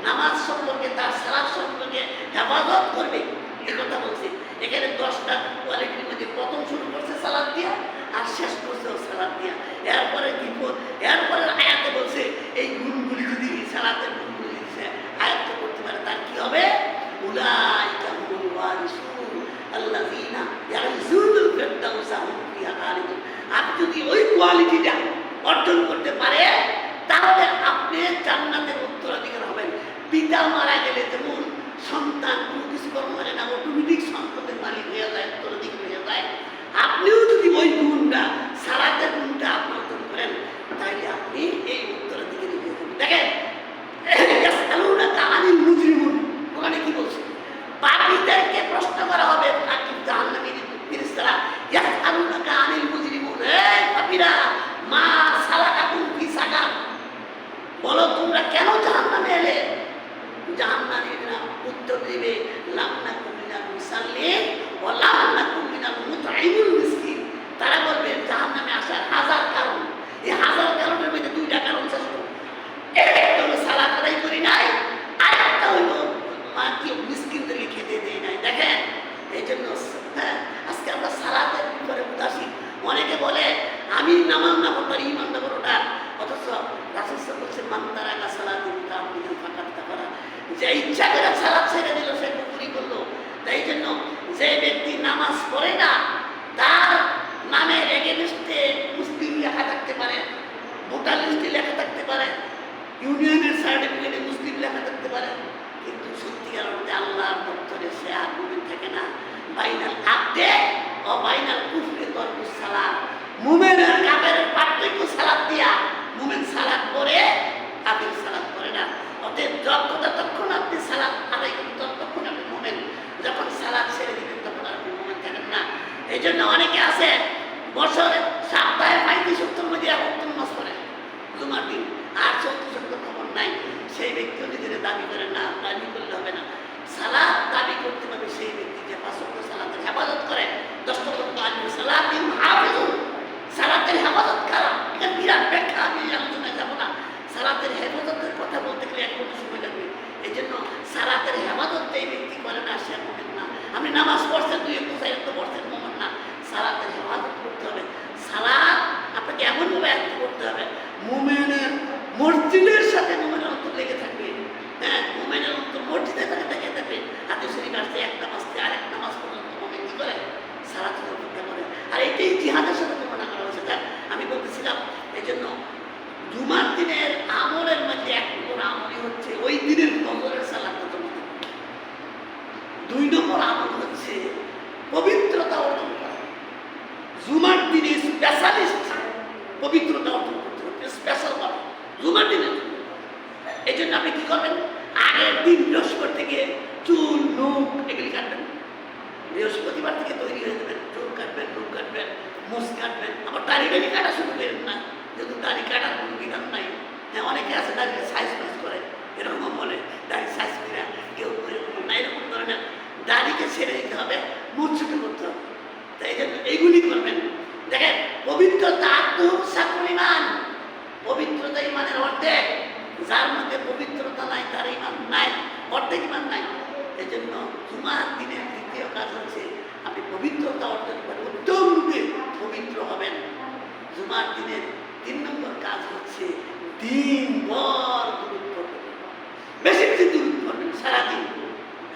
নামাজ সম্পর্কে তার সালাত সম্পর্কে হেফাজত করবে, এই কথা বলছে। এখানে 10টা কোয়ালিটির মধ্যে প্রথম শুরু করছে সালাত দিয়া আর শেষ করছে সালাত দিয়া। এরপরে কি এরপরে আয়াতে বলছে এই গুণগুলি যদি সালাতের গুণগুলি সে আয়ত্ত করতে পারে তার কি হবে? উলাইকা হুমুল ওয়ারিসুন আল্লাযিনা ইয়ারিসুনাল ফিরদাউসা হুম ফিহা খালিদুন। আপনি যদি ওই কোয়ালিটিটা অর্জন করতে পারে তাহলে আপনি জান্নাতের উত্তরাধিকার হবেন। পিতা মারা গেলে যেমন সন্তান কোনো কিছু কর্ম করে না, অটোমেটিক সম্পদের মালিক হয়ে যায়, উত্তরাধিকার হয়ে যায়, আপনিও যদি ওই গুণটা সালাতের গুণটা আপনি অর্জন করেন তাহলে আপনি এই উত্তরাধিকারী হয়ে যাবেন। দেখেন ইয়াসআলুনাকা আনিল মুজরিমুন, ওখানে কি বলছে? পাপীদেরকে প্রশ্ন করা হবে, জাহান্নামীর ফেরেশতারা ইয়াসআলুনাকা আনিল মুজরিমুন, এই পাপীরা মা সালাকাকুম ফি সাকার, বলো তোমরা কেন জাহান্নামে এলে? জাহান্নামীরা উত্তর দিবে লাম নাকু মিনাল মুসাল্লিন ওয়া লাম নাকু মিনাল মুতঈমুল মিসকিন। তারা বলবে জাহান্নামে আসার 1000 কারণ, এই 1000 কারণের মধ্যে 2টা কারণ শ্রেষ্ঠ। একটা হলো সালাত আদায় করি নাই, আরেকটা হলো মা কি মিসকিনদেরকে খেতে দেয় নাই। দেখেন এই জন্য আজকে আমরা সালাতের ব্যাপারে উদাসীন। অনেকে বলে আমি নামাজ না পড়তে পারি, ইমান না পড়োটা, অথচ রাসূল বলছে মান তারাকা সালাতি মুতাআম্মিদান ফাকাদ কাফারা, যে ইচ্ছা করে সালাত ছেড়ে দিল সে কুফরি করলো। তাই জন্য যে ব্যক্তি নামাজ পড়ে না তার নামে এগেইনস্টে মুসলিম লেখা থাকতে পারে, ভোটার লিস্টে লেখা থাকতে পারে, ইউনিয়নের সার্টিফিকেটে মুসলিম লেখা থাকতে পারে, কিন্তু সত্যিকার অর্থে আল্লাহর দপ্তরে সে আর মুমিন থাকে না। বাইনাল আবদে ও বাইনাল কুফরি তরকুস সালাত, মুমিন আর কাফেরের পার্থক্য সালাত দিয়া। মুমিন সালাত পড়ে, কাফের সালাত পড়ে না। অতএব যতক্ষণ আপনি সালাত আদায় করবেন ততক্ষণ আপনি মুমিন, যখন সালাত ছেড়ে দিবেন তখন আপনি মুমিন থাকেন না। এই জন্য অনেকে আছে বছরে সপ্তাহে 35-70 মধ্যে একত্র নামাজ পড়ে জুমার দিন, আর 34 খবর নাই। সেই ব্যক্তিও নিজের দাবি করে না, দাবি করলে হবে না। সালাত দাবি করতে হবে সেই ব্যক্তি যে 5 ওয়াক্ত সালাতের হেফাজত করে। 10 নম্বর কোয়ালিটি সালাতিন হাফিজুন, সালাতের হেফাজত কারা? এটা বিরাট ব্যাখ্যা, আমি আলোচনায় যাব না। সালাতের হেফাজতের কথা বলতে গেলে 1 ঘন্টা সময় লাগবে। এই জন্য সালাতের হেফাজত এই ব্যক্তি করে না, সে মুমিন না। আপনি নামাজ পড়ছেন 2 ওয়াক্ত 4 ওয়াক্ত পড়ছেন, মুমিন না। একেই জিহাদের সাথে তুলনা করা হয়েছে। তার আমি বলতেছিলাম এই জন্য জুমার দিনের আমলের মধ্যে এক নম্বর আমলই হচ্ছে ওই দিনের ফজরের সালাতটা জমা দেওয়া। 2 নম্বর আমল হচ্ছে পবিত্রতা অর্জন করা। জুমার দিনে স্পেশালিস্ট পবিত্রতা অর্জন করতে হবে, স্পেশাল করা জুমার দিনে। এই জন্য আপনি কি করবেন, আগের দিন বৃহস্পতি থেকে চুল নখ এগুলি কাটবেন। বৃহস্পতিবার থেকে তৈরি হয়ে যাবেন, চুল কাটবেন, নখ কাটবেন, মুছ কাটবেন। আবার দাড়ি কাটা শুরু করেন না, যেহেতু দাড়ি কাটার কোনো বিধান নাই। হ্যাঁ, অনেকে আছে দাড়িকে সাইজ ফাইজ করে, এরকম বলে দাড়ি সাইজ করে, কেউ এরকম না, এরকম ধরনের দাড়িকে ছেড়ে দিতে হবে, মুখ ছুটে করতে হবে। তাই এই জন্য এইগুলি করবেন। দেখেন, পবিত্রতা আত্মপরিমাণ, পবিত্রতা ইমানের অর্ধেক। যার মধ্যে পবিত্রতা নাই তার ইমান নাই, অর্ধেক ইমান নাই। এই জন্য জুমার দিনের দ্বিতীয় কাজ হচ্ছে আপনি পবিত্রতা অর্জন করেন, উত্তম রূপে পবিত্র হবেন। জুমার দিনের 3 নম্বর কাজ হচ্ছে দিনভর দুরূদ পড়বেন, বেশি বেশি দুরূদ পড়বেন সারাদিন।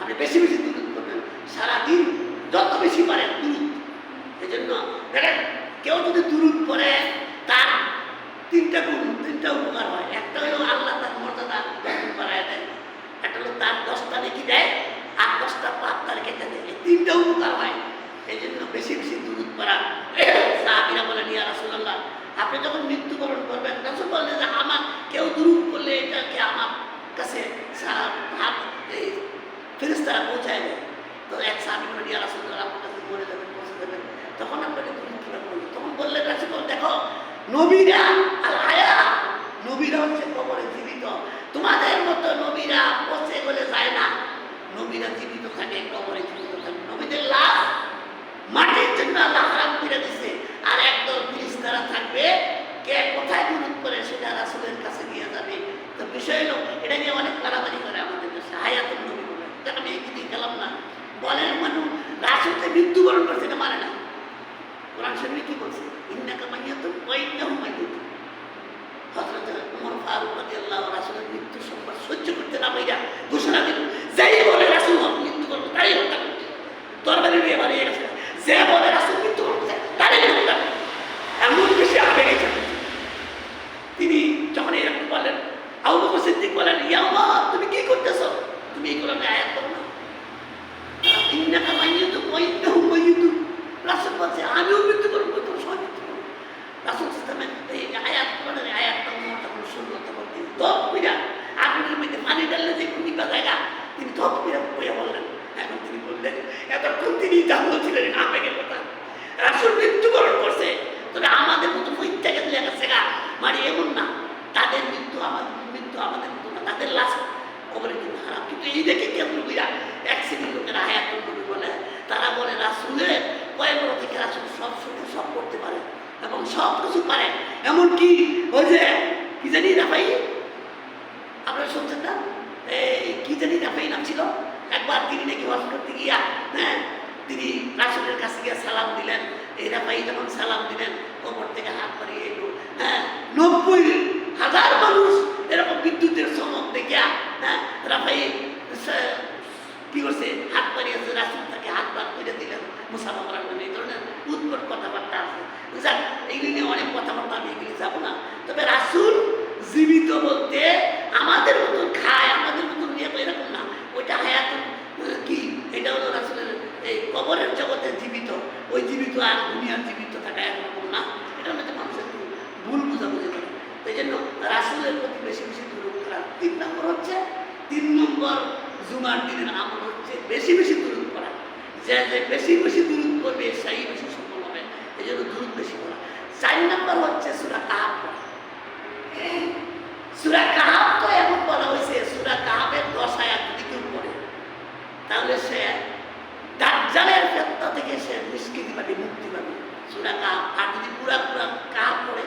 আপনি বেশি বেশি দুরূদ পড়বেন সারাদিন, যত বেশি পারেন দুরূদ। এই জন্য দেখেন, কেউ যদি দুরূদ পড়ে তার 3টা গুণ, 3টা উপকার হয়। একটা হলো আল্লাহ তার মর্যাদা বাড়ায় দেয়, একটা হলো তার 10টা নেকি দেয়, আর 10টা পাপ তার কেটে দেয়। এই 3টা উপকার হয়। এই জন্য বেশি বেশি দুরূদ পড়া। সাহাবীরা বলেন, ইয়া রাসূলুল্লাহ, আপনি যখন মৃত্যুবরণ করবেন, রাসূল বললেন যে আমার কেউ দুরূদ করলে এটাকে আমার কাছে ফেরেশতারা পৌঁছায় দেয়। তো এক সাহাবী বলেন, ইয়া রাসূলুল্লাহ, আপনার কাছে মরে যাবেন, পৌঁছে দেবেন, তখন আপনাকে দুরূদ কিভাবে করবেন? তখন বললেন রাসূল, দেখো নবীরা আল হায়া, নবীরা হচ্ছে কবরে জীবিত। তোমাদের মতো নবীরা পচে গলে যায় না, নবীরা জীবিত থাকে, কবরে জীবিত থাকে। নবীদের লাশ মাটির জন্য আল্লাহ হারাম করে দিছে। আর একদল ফেরেশতারা থাকবে, কে কোথায় দুরূদ করে সেটা রাসূলের কাছে নিয়ে যাবে। তো বিষয় হলো, এটা নিয়ে অনেক কারাবারি করে আমাদের দেশে, হায়াতুন নবী বলে। তাহলে আমি একদিন গেলাম না, বলেন মানুষ রাসূল যে মৃত্যুবরণ করছে এটা মানে না। কোরআন শরীফে কি বলছে? ইন্নাকা মাইয়াতুন ওয়া ইন্নাহুম মাইয়াতুন। হযরত ওমর ফারুক রাদিয়াল্লাহু আনহু রাসূলের মৃত্যু সংবাদ সহ্য করতে না পাইরা ঘোষণা দিল, যেই বলে রাসূল মৃত্যু করবে তাই হত্যা করবে। দরবারে নিয়ে বাড়ি গেছে, যে বলে রাসূল মৃত্যু করবে তাই হত্যা করবে। এমন বেশি আবেগে ছিলেন তিনি। যখন এরকম বলেন, আবু বকর সিদ্দিক বলেন, ইয়া ওমর, তুমি কি করতেছো? তুমি এই কোরআনের আয়াত পড়ো না, ইন্নাকা মাইয়াতুন ওয়া ইন্নাহুম মাইয়াতুন। রাসূল বলছে আমিও মৃত্যুবরণ করবো, সবাই মৃত্যুবরণ। রাসূল ইসলামের এই আয়াত কোরআনের আয়াতটা তখন শুনলো, তখন তিনি ধপ কইরা আগুনের মধ্যে পানি ঢাললে যে নিবা জায়গা, তিনি ধপ কইরা বইয়া বললেন। এখন তিনি বললেন, এতক্ষণ তিনি জানলো ছিলেন আবেগের কথা। রাসূল মৃত্যুবরণ করছে, তবে আমাদের মতো পৈত্যাগে তুলে গেছে গা, মানে এমন না। তাদের মৃত্যু আমাদের মতো না, তাদের লাশ কবরে কিন্তু হারাম। কিন্তু এই দেখে কেমন কইরা এক শ্রেণীর লোকেরা হায়াতুন নবী বলে, তারা বলে রাসূলের কয়েকবার থেকে রাসূল সব শুনে সব করতে পারে এবং সব কিছু পারে। এমনকি ওই যে কি জানি রাফাই, আপনারা শুনছেন না, এই কি জানি রাফাই নাম ছিল, একবার তিনি নাকি হজ করতে গিয়া, হ্যাঁ, তিনি রাসূলের কাছে গিয়ে সালাম দিলেন। এই রাফাই যখন সালাম দিলেন, কবর থেকে হাত বাড়িয়ে এলো, হ্যাঁ, 90,000 মানুষ এরকম বিদ্যুতের চমক দেখিয়া, হ্যাঁ, রাফাই কি করছে, হাত বাড়িয়েছে, রাসূল তাকে হাত বার করে দিলেন মুসাফা করার জন্য। এই ধরনের উদ্ভট কথাবার্তা আছে। যাক, এইগুলি নিয়ে অনেক কথাবার্তা, আমি এগুলি যাবো না। তবে রাসূল জীবিত বলতে আমাদের মতন খায়, আমাদের মতন নিয়ে এরকম না। ওইটা হায়াতুন কি, এটা হলো রাসূলের এই কবরের জগতে জীবিত। ওই জীবিত আর দুনিয়ার জীবিত থাকা একরকম না। এটা হচ্ছে মানুষের ভুল বুঝাবুঝি করে। এই জন্য রাসূলের প্রতি বেশি বেশি দুরূদ করা। 3 নম্বর হচ্ছে, 3 নম্বর জুমার দিনের আমল হচ্ছে বেশি বেশি দুরূদ পড়া। যে বেশি বেশি দুরূদ করবে সেই বেশি সফল হবে। এই জন্য দুরূদ বেশি পড়া। 4 নম্বর হচ্ছে সূরা কাহাফ পড়া। সূরা কাহাফ তো এমন বলা হয়েছে, সূরা কাহাফের 10 আয়াত যদি কেউ পড়ে, তাহলে সে দাজ্জালের ফিতনা থেকে সে নিষ্কৃতি পাবে, মুক্তি পাবে। সূরা কাহাফ। আর যদি পুরা কাহাফ পড়ে,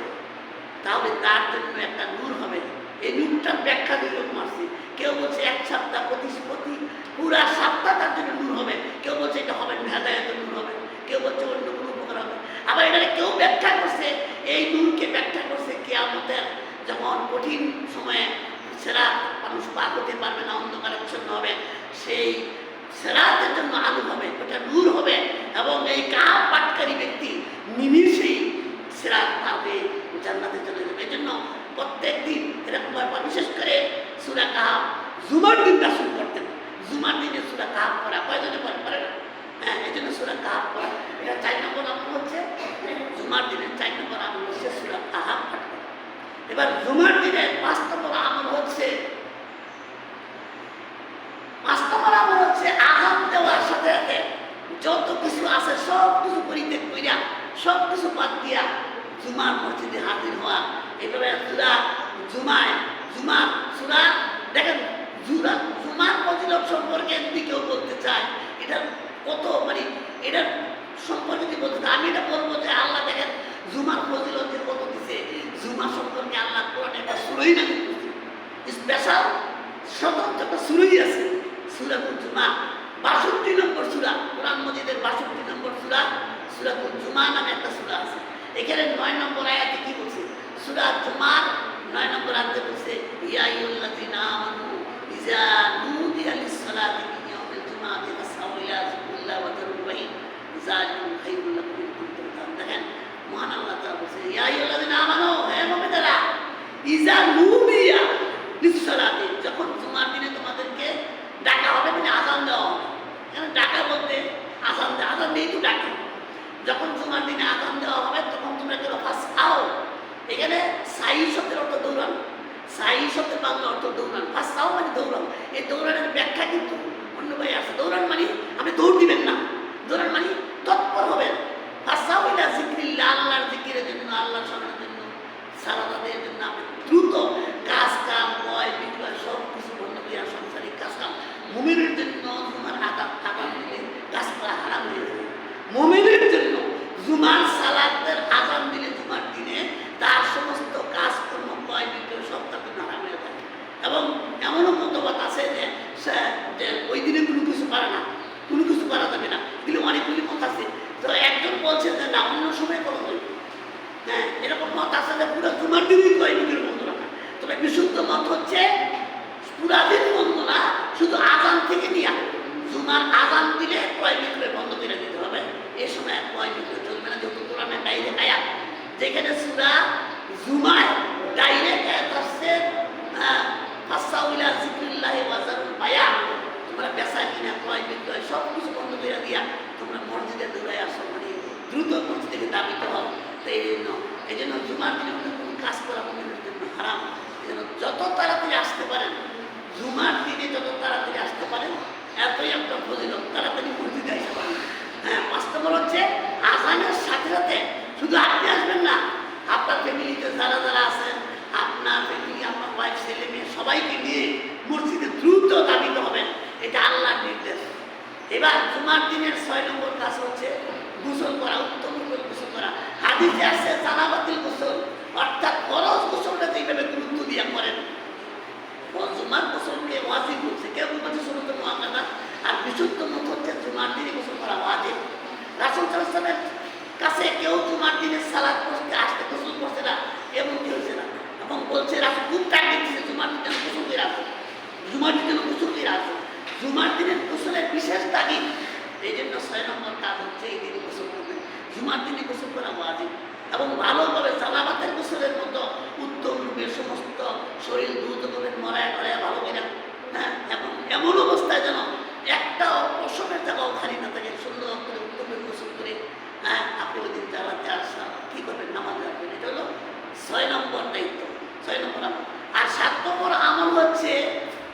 তাহলে তার জন্য একটা নূর হবে। এই নূরটার ব্যাখ্যা 2 রকম আছে। কেউ বলছে 1 সপ্তাহ প্রতি পুরা সপ্তাহ তার জন্য নূর হবে, কেউ বলছে এটা হবে হেদায়েতের নূর হবে, কেউ বলছে অন্য কোনো উপকার হবে। আবার এটা কেউ ব্যাখ্যা করছে, এই নূরকে ব্যাখ্যা করছে কিয়ামতের যখন কঠিন সময়ে সিরাত মানুষ পার হতে পারবে না, অন্ধকারাচ্ছন্ন হবে, সেই সিরাতের জন্য আলো হবে, ওটা নূর হবে। এবং এই কাহাফ পাঠকারী ব্যক্তি দিন রাসূল করতেন। জুমার দিনে সূরা কাহফ পড়া কয়জনে পারে না? হ্যাঁ, এই জন্য সূরা কাহফ পড়া এটা 4 নম্বর আমল হচ্ছে। জুমার দিনে 4 নম্বর আমল হচ্ছে সূরা কাহফ পাঠ করা। এবার জুমার দিনে 5 নম্বর আমল হচ্ছে আযান দেওয়ার সাথে সাথে যত কিছু আছে সব কিছু পরিত্যাগ কইরা সব কিছু বাদ দিয়া জুমার মসজিদে হাজির হওয়া। এভাবে জুমা দেখেন, জুমার ফজিলত সম্পর্কে যদি কেউ বলতে চায়, এটা কত এটার সম্পর্কে যদি বলতে চায়, আমি এটা বলবো যে আল্লাহ দেখেন জুমার ফজিলত যে কত দিছে। জুমা সম্পর্কে আল্লাহ কোরআনে একটা সূরাই নাযিল করেছে, স্পেশাল স্বতন্ত্র একটা সূরাই আছে, সূরাতুল জুমা। 62 নম্বর সূরা, কোরআন মাজিদের 62 নম্বর সূরা, সূরাতুল জুমা নামে একটা সূরা আছে। এখানে 9 নম্বর আয়াতে কি বলছে? সূরা জুমার 9 নম্বর আয়াতে বলছে, ইয়া আইয়ুহাল্লাযীনা আমানু ইযা নুদিয়া লিস-সালাতি মিন ইয়াউমিল জুমআতি ফাসআউ ইলা যিকরিল্লাহি ওয়া যারুল বাই'আ যালিকুম খায়রুল লাকুম ইন কুনতুম তা'লামুন। দেখেন মহান আল্লাহ তাআলা বলছে, ইয়া আইয়ুহাল্লাযীনা আমানু, হে মুমিনেরা, ইযা নুদিয়া লিস-সালাতি, যখন জুমার দিনে তোমাদেরকে ডাকা হবে, মানে আযান দেওয়া হবে। এখানে ডাকা বলতে আযান দিয়েই তো ডাকে। যখন জুমার দিনে আযান দেওয়া হবে তখন তোমরা কেন ফাসআউ, এখানে সাই শব্দের অর্থ দৌড়ান, সাই শব্দের বাংলা অর্থ দৌড়ান, ফাসআউ মানে দৌড়ান। এই দৌড়ানের ব্যাখ্যা কিন্তু অন্য ভাই আছে। দৌড়ান মানে আপনি দৌড় দিবেন না, দৌড়ান মানে তৎপর হবেন। ফাসআউ ইলা যিকরিল্লাহ, আল্লাহর জিকিরের জন্য, আল্লাহর স্মরণের জন্য, সালাতের জন্য আপনি দ্রুত কাজ কাম ক্রয় বিক্রয় সব কিছু বন্ধ করে সাংসারিক কাজ কাম। মুমিনের জন্য জুমার আগাম দিলে কাজ করা হারাম হয়ে যাবে। মুমিনের জন্য জুমার সালাতের আযান দিলে জুমার দিনে তার সমস্ত কাজকর্ম ক্রয় বিক্রয় সব তার জন্য হারাম হয়ে যায়। এবং এমনও মতবাদ আছে যে ওই দিনে কোনো কিছু করে না, কোনো কিছু করা যাবে না, কিন্তু অনেকগুলি মত আছে। তো একজন বলছে যে না, অন্য সময় করা যাবে। হ্যাঁ, এরকম মত আছে যে পুরো জুমার দিনই ক্রয় বিক্রয় বন্ধ রাখা। তবে বিশুদ্ধ মত হচ্ছে পুরা দিন বন্ধ না, শুধু আযান থেকে নিয়ে জুমার আযান দিলে ক্রয় বিক্রয় বন্ধ করে দিতে হবে। এই সময় ক্রয় বিক্রয় চলবে না, যেহেতু কোরআনে ডাইরেক্ট আয়াত, যেখানে সূরা জুমায় ডাইরেক্ট আয়াত আসছে, ফাসআউ ইলা যিকরিল্লাহি ওয়া যারুল বাই'আ, তোমরা বেচা কিনা ক্রয় বিক্রয় সব কিছু বন্ধ করে দিয়া তোমরা মসজিদে দৌড়ায় আসো, মানে দ্রুত মসজিদে দাবিতে হও। তো এই জন্য জুমার দিনে কোনো কাজ করা মুমিনের জন্য হারাম। এই জন্য যত তাড়াতাড়ি আসতে পারেন, জুমার দিনে যত তাড়াতাড়ি আসতে পারেন এতই একটা ফজিলত, তাড়াতাড়ি মসজিদে আসতে পারেন। হ্যাঁ, 5 নম্বর হচ্ছে আযানের সাথে সাথে শুধু আপনি আসবেন না, আপনার ফ্যামিলিতে যারা যারা আছেন, আপনার ফ্যামিলি, আপনার ওয়াইফ, ছেলে মেয়ে সবাইকে নিয়ে মসজিদে দ্রুত দাবিতে হবেন। এটা আল্লাহর নির্দেশ। এবার জুমার দিনের 6 নম্বর কাজ হচ্ছে গোসল করা, উত্তম করে গোসল করা। হাদিসে আছে জানাবাতিল গোসল, অর্থাৎ ফরজ গোসলটা যেভাবে গুরুত্ব দিয়ে করেন, জুমার গোসলকে ওয়াজিব বলছে, কেউ বলছে সুন্নাতুল মুআক্কাদা। আর বিশুদ্ধ মত হচ্ছে জুমার দিনে গোসল করা ওয়াজিব। রাসূল সাল্লাল্লাহু আলাইহি ওয়াসাল্লামের কাছে কেউ জুমার দিনে সালাত পড়তে আসতে গোসল করছে না, এমন কি হয়েছে না, এবং বলছে রাসূল খুব তাগিদ দিয়েছে জুমার দিনে গোসল করে আসো, জুমার দিনে গোসল করে আসো। জুমার দিনের গোসলের বিশেষ তাগিদ। এই জন্য 6 নম্বর কাজ হচ্ছে এই দিনে গোসল করবেন। জুমার দিনে গোসল করা ওয়াজিব, এবং ভালোভাবে জানাবাতের গোসলের মতো উত্তম রূপে সমস্ত শরীর দ্রুত করবেন, মরায় ভালো করে। হ্যাঁ, এবং এমন অবস্থায় যেন একটা প্রসবের জায়গাও খালি না থাকে, সুন্দর করে উত্তম গোসল করে হ্যাঁ আপনি ওই দিন জ্বালাতে আসা কি করবেন, নামাজ রাখবেন। এটা হলো 6 নম্বর দায়িত্ব, 6 নম্বর আমল। আর 7 নম্বর আমল হচ্ছে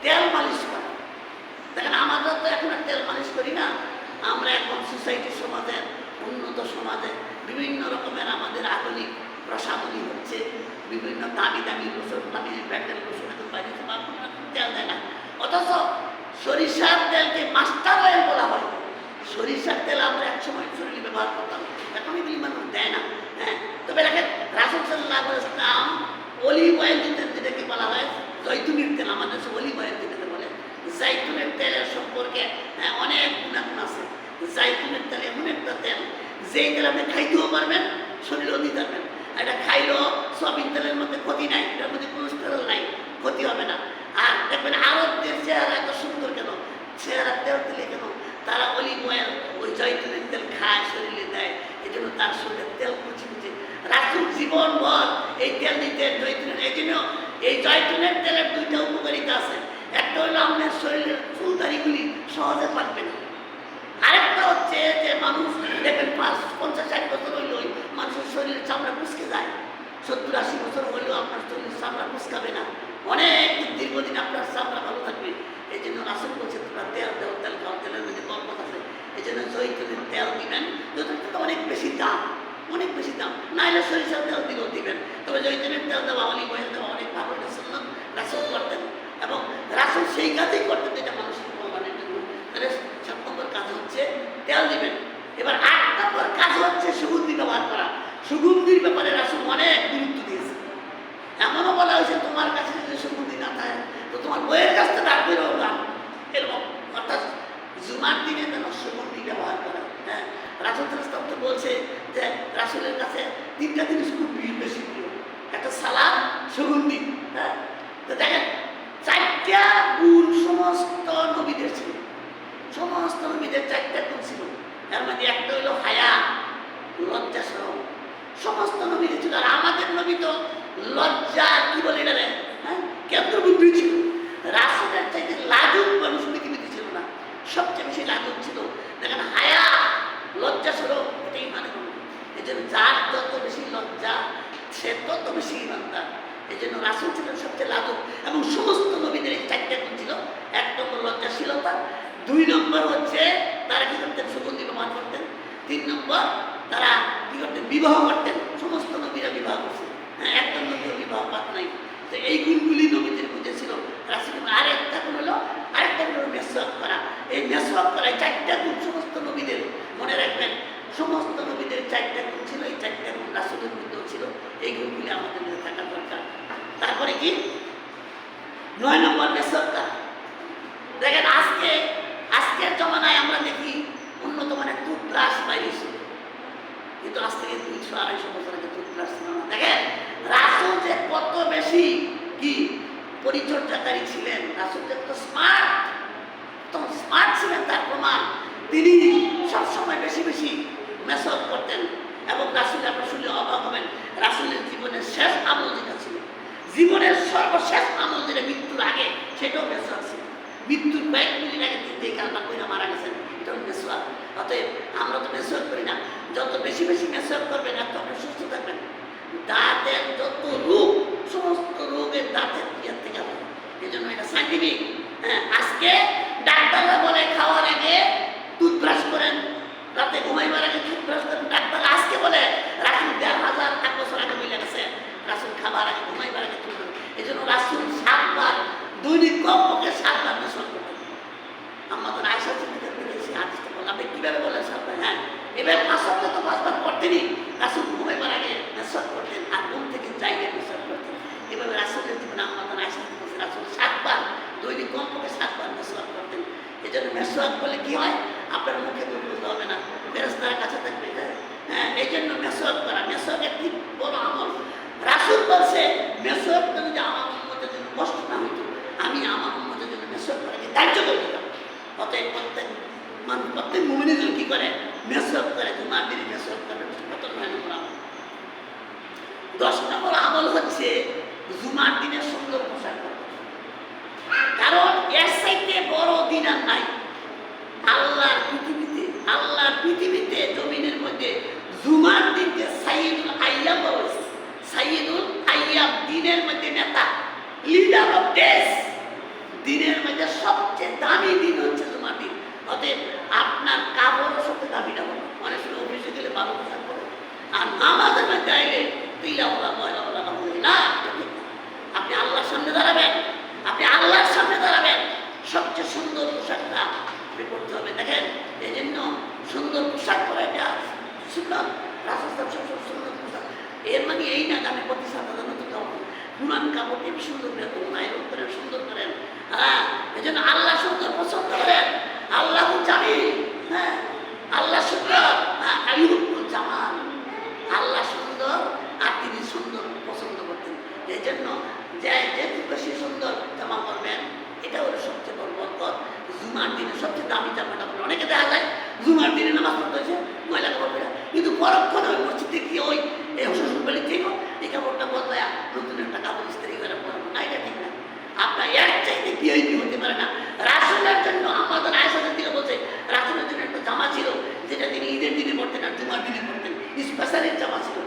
তেল মালিশ করা। দেখেন আমরা তো এখন আর তেল মালিশ করি না, আমরা এখন সোসাইটির সমাজে, উন্নত সমাজে বিভিন্ন রকমের আমাদের আধুনিক প্রসাধনী হচ্ছে, বিভিন্ন দামি দামি গোসল, দামি ব্যান্ডেল গোসল এখন বাইরে তেল দেয় না। অথচ সরিষার তেলকে মাস্টার অয়েল বলা হয়। সরিষার তেল আমরা একসময় শরীরে ব্যবহার করতাম, এখন এগুলি মানুষ দেয় না। হ্যাঁ, তবে দেখেন রাসূল সাল্লাল্লাহু আলাইহি ওয়াসাল্লাম অলিভ অয়েল দিতেন, যেটাকে বলা হয় জৈতুনের তেল, আমাদের দেশে অলিভ অয়েল যেটাকে বলে। জাইতুনের তেলের সম্পর্কে অনেক গুণাগুণ আছে। জাইতুনের তেল এমন একটা তেল, যেই তেল আপনি খাইতেও পারবেন, শরীরেও দিতে পারবেন। এটা খাইলেও সয়াবিন তেলের মধ্যে ক্ষতি নাই, এটার মধ্যে কোলেস্টেরল নাই, ক্ষতি হবে না। আর দেখবেন আরবদের চেহারা এত সুন্দর কেন, চেহারা তেল দিলে কেন, তারা অলিভ অয়েল ওই জৈতুনের তেল খায়, শরীরে দেয়, এই জন্য তার শরীরে তেল কুচি কুচি। রাসূল জীবনভর এই তেল দিতেন জৈতুনের। এই জন্য এই জৈতুনের তেলের 2টা উপকারিতা আছে। একটা হলো আপনার শরীরের চুলদারিগুলি সহজে পাকবে না, আরেকটা হচ্ছে যে মানুষ দেখবেন 50-60 বছর হইলেও মানুষের শরীরের চামড়া কুচকে যায়, 70-80 বছর হইলেও আপনার শরীরের চামড়া কুচকাবে না, অনেক দীর্ঘদিন আপনার চামড়া ভালো থাকবে। এই জন্য রাসূল বলছে তোমরা তেল দাও, তেল খাও, তেলের মধ্যে বরকত আছে। এই জন্য জৈতুনের তেল দিবেন, জৈতুনের তেল অনেক বেশি দাম, অনেক বেশি দাম, নাইলে সরিষার তেল দিলেও দিবেন, তবে জৈতুনের তেল দেওয়া, অলিভ অয়েল দেওয়া অনেক ভালো, এটা সুন্নাত রাসূল করতেন এবং রাসূল সেই কাজই করতেন যেটা মানুষের কল্যাণের জন্য। তাহলে 7 নম্বর কাজ হচ্ছে তেল দিবেন। এবার 8 নম্বর কাজ হচ্ছে সুগন্ধি ব্যবহার করা। সুগন্ধির ব্যাপারে রাসূল অনেক গুরুত্ব দিয়েছে, এমনও বলা হয়েছে তোমার কাছে যদি সুগন্ধি না থাকে তো তোমার বইয়ের কাছ থেকে ডাকবে না, এরকম। অর্থাৎ জুমার দিনে যেন সুগন্ধি ব্যবহার করা। হ্যাঁ, রাসূল তো বলছে যে রাসূলের কাছে 3টা জিনিস খুব বেশি প্রিয়, একটা সালাদ, সুগন্ধি। হ্যাঁ, তো দেখেন 4টা গুণ সমস্ত নবীদের ছিল, সমস্ত নবীদের 4টা গুণ ছিল। এর মধ্যে একটা হলো হায়া, লজ্জা সরম, সমস্ত নবীদের ছিল। আর আমাদের নবী তো লজ্জা কি বলে এটা, হ্যাঁ, কেন্দ্রবিন্দু ছিল। রাসূলের চাইতে লাজুক মানুষ পৃথিবীতে ছিল না, সবচেয়ে বেশি লাজুক ছিল। দেখেন হায়া, লজ্জা সরম, এটাই মানে নবী। এই জন্য যার যত বেশি লজ্জা সে তত বেশি ইমানদার। এই জন্য রাসূল ছিলেন সবচেয়ে লাজুক এবং সমস্ত নবীদের এই 4টা গুণ ছিল। 1 নম্বর লজ্জাশীলতা, 2 নম্বর হচ্ছে তারা কি করতেন, সুগন্ধি ব্যবহার করতেন, 3 নম্বর তারা কি করতেন, বিবাহ করতেন। সমস্ত নবীরা বিবাহ করছেন, হ্যাঁ, একটা নবীর বিবাহ পাত নাই। তো এই গুণগুলি নবীদের মধ্যে ছিল। রাসূল আরেকটা গুণ হলো মেসওয়াক করা। এই মেসওয়াক করা, এই 4টা গুণ সমস্ত নবীদের, মনে রাখবেন সমস্ত নবীদের 4টা গুণ ছিল। এই 4টা গুণ রাসূলের মধ্যেও ছিল, এই গুণগুলি আমাদের মধ্যে থাকা দরকার। তারপরে কি 9 নম্বর মেসওয়াক করা। দেখেন আজকের জমানায় আমরা দেখি উন্নত মানের টুথব্রাশ বাইরেছে, কিন্তু আজ থেকে 200-250 বছর আগে টুথব্রাশ ছিল না। দেখেন রাসূল যে কত বেশি কি পরিচর্যাকারী ছিলেন, রাসূল যে কত স্মার্ট ছিলেন তার প্রমাণ তিনি সবসময় বেশি বেশি মেসওয়াক করতেন। এবং রাসূল, আপনার শুনলে অবাক হবেন, রাসূলের জীবনের শেষ আমল যেটা ছিল, জীবনের সর্বশেষ আমল যেটা মৃত্যুর আগে, সেটাও মেসওয়াক ছিল। মৃত্যুর কয়েক মিনিট আগে তিনি যে কারণটা কইরা মারা গেছেন, এটা মেসওয়াক। অতএব আমরা তো মেসওয়াক করি না, যত বেশি বেশি মেসওয়াক করবেন এত আপনি সুস্থ থাকবেন। দাঁতের যত রোগ, সমস্ত রোগের দাঁতের ইয়ার থেকে হবে। এই জন্য এটা সাইন্টিফিক। হ্যাঁ, আজকে ডাক্তাররা বলে খাওয়ার আগে টুথব্রাশ করেন, রাতে ঘুমাইবার আগে টুথব্রাশ করেন। ডাক্তার আজকে বলে রাসূল 1500 বছর আগে বলে গেছে রাসূল খাবার আগে, ঘুমাইবার আগে টুথব্রাশ। এই জন্য রাসূল 7 বার দৈনিক কমপক্ষে 7 বার মেসওয়াক করতেন। আমাদের আয়েশা সিদ্দিকা বলেছে, হাদিসটা বলে আপনি কিভাবে বলেন 7 বার? হ্যাঁ, এবার 5 সপ্তাহ তো 5 বার করতেনই। রাসূল ঘুমাইবার আগে মেসওয়াক করতেন আর ঘুম থেকে যাইয়ে মেসওয়াক করতেন। এভাবে রাসূলের জীবনে আমাদের আয়েশা বলেছে রাসূল 7 বার দৈনিক কমপক্ষে 7 বার মেসওয়াক করতেন। এই জন্য মেসওয়াক করলে কি হয়, আপনার মুখে দুর্গন্ধ হবে না, ফেরেশতার কাছে থাকবে। হ্যাঁ, এই জন্য মেসওয়াক করা, মেসওয়াক একটি বড় আমল। রাসূল বলছে মেসওয়াকটা যদি আমার উম্মতের জন্য কষ্ট না হইতো, আমি আমার উম্মতের জন্য মেসওয়াক করাকে দায়িত্ব করে দিতাম। অতএব প্রত্যেক মুমিনের জন্য কি করে, মেসওয়াক করে, জুমার দিনে মেসওয়াক করে। কত 9 নম্বর আমল। 10 নম্বর আমল হচ্ছে জুমার দিনে সুন্দর পোশাক করা। কারণ এর চাইতে বড় দিন আর নাই আল্লাহর পৃথিবীতে জমিনের মধ্যে। জুমার দিনকে সাইয়্যিদুল আইয়াম বলা হয়েছে, সাইয়্যিদুল আইয়াম, দিনের মধ্যে নেতা, লিডার অফ ডেজ। দিনের মধ্যে সবচেয়ে দামি দিন হচ্ছে জুমার দিন। অতএব আপনার কাপড়ও সবচেয়ে দামি না বলো, অনেক সময় অফিসে গেলে ভালো পোশাক পরে, আর নামাজের মধ্যে আইলে পিলা বলা, ময়লা বলা না বলি না। আপনি আল্লাহর সামনে দাঁড়াবেন, সবচেয়ে সুন্দর পোশাকটা আপনি করতে হবে। দেখেন এই জন্য সুন্দর পোশাক পরা এটা সুন্দর, রাসূল সবসময় সুন্দর পোশাক। এর মানে এই না যে আমি প্রতি সাধারণ নতুন কাপড়, পুরান কাপড়কে সুন্দর করে এরকম করে সুন্দর করেন। হ্যাঁ, এই জন্য আল্লাহ সুন্দর পছন্দ করেন, আল্লাহ জানি। হ্যাঁ, আল্লাহ সুন্দর, আইয়ুবুল জামাল, আল্লাহ সুন্দর আর তিনি সুন্দর পছন্দ করতেন। এই জন্য যে বেশি সুন্দর জামা পরবেন, এটা হলো সবচেয়ে বড় বরকত। জুমার দিনে সবচেয়ে দামি জামাটা পরে, অনেকে দেখা যায় জুমার দিনে নামাজ পড়তে হয়েছে ময়লা কাপড় পরে, কিন্তু পরক্ষণে ওই মসজিদে গিয়ে ওই শ্বশুর বাড়ি থেকে এই কাপড়টা বদলায় নতুন একটা কাপড় ইস্ত্রি করে পরবো না, এটা ঠিক না। আপনার এর চাইতে কি স্পেশালি জামা ছিল।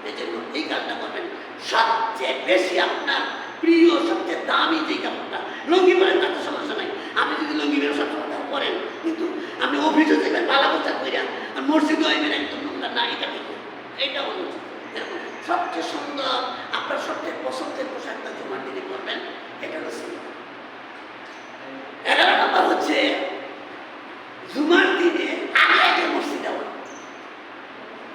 এই জন্য এই কাজটা করবেন। সবচেয়ে বেশি আপনার প্রিয়, সবচেয়ে দামি যে কাপড়টা, লুঙ্গি পরেন তাতে সমস্যা নাই। আপনি যদি লুঙ্গি বেরো সবসময় পরেন, কিন্তু আপনি অফিসে যাবেন ভালো পোশাক কইরা, আর মসজিদে হইবেন একদম নোংরা না, এটা ঠিক না। এইটা অনুচিত। এরকম সবচেয়ে সুন্দর আপনার সবচেয়ে পছন্দের পোশাকটা জুমার দিনে করবেন, এটা হলো সুন্নাহ। 11 নম্বর হচ্ছে জুমার দিনে আগে আগে মসজিদে যাওয়া।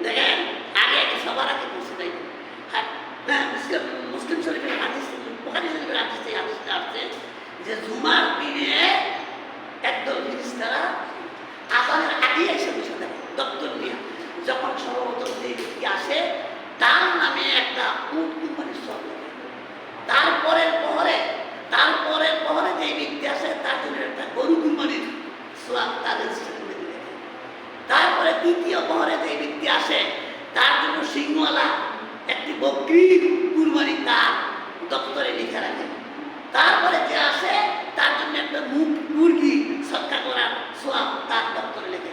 দেখেন আগে আগে সবার আগে মসজিদে যাবেন। হ্যাঁ, মুসলিম শরীফের হাদিস, বুখারী শরীফের হাদিসে হাদিসটা আসছে যে জুমার দিনে একদল ফেরেশতারা আযানের আগে এসে বসে থাকে দপ্তর নিয়ে। যখন সর্বপ্রথম যে ব্যক্তি আসে তার নামে একটা উট কুরবানির সওয়াব লাগে। তারপরের প্রহরে যে ব্যক্তি আসে তার জন্য একটা গরু কুরবানির সওয়াব তার রেজিস্টার করে দিবে। তারপরে দ্বিতীয় প্রহরে যে ব্যক্তি আসে তার জন্য সিংহওয়ালা একটি বকরি কুরবানি তার দপ্তরে লিখে রাখে। তারপরে যে আসে তার জন্য একটা মুরগি সদকা করার সওয়াব তার দপ্তরে লেখে।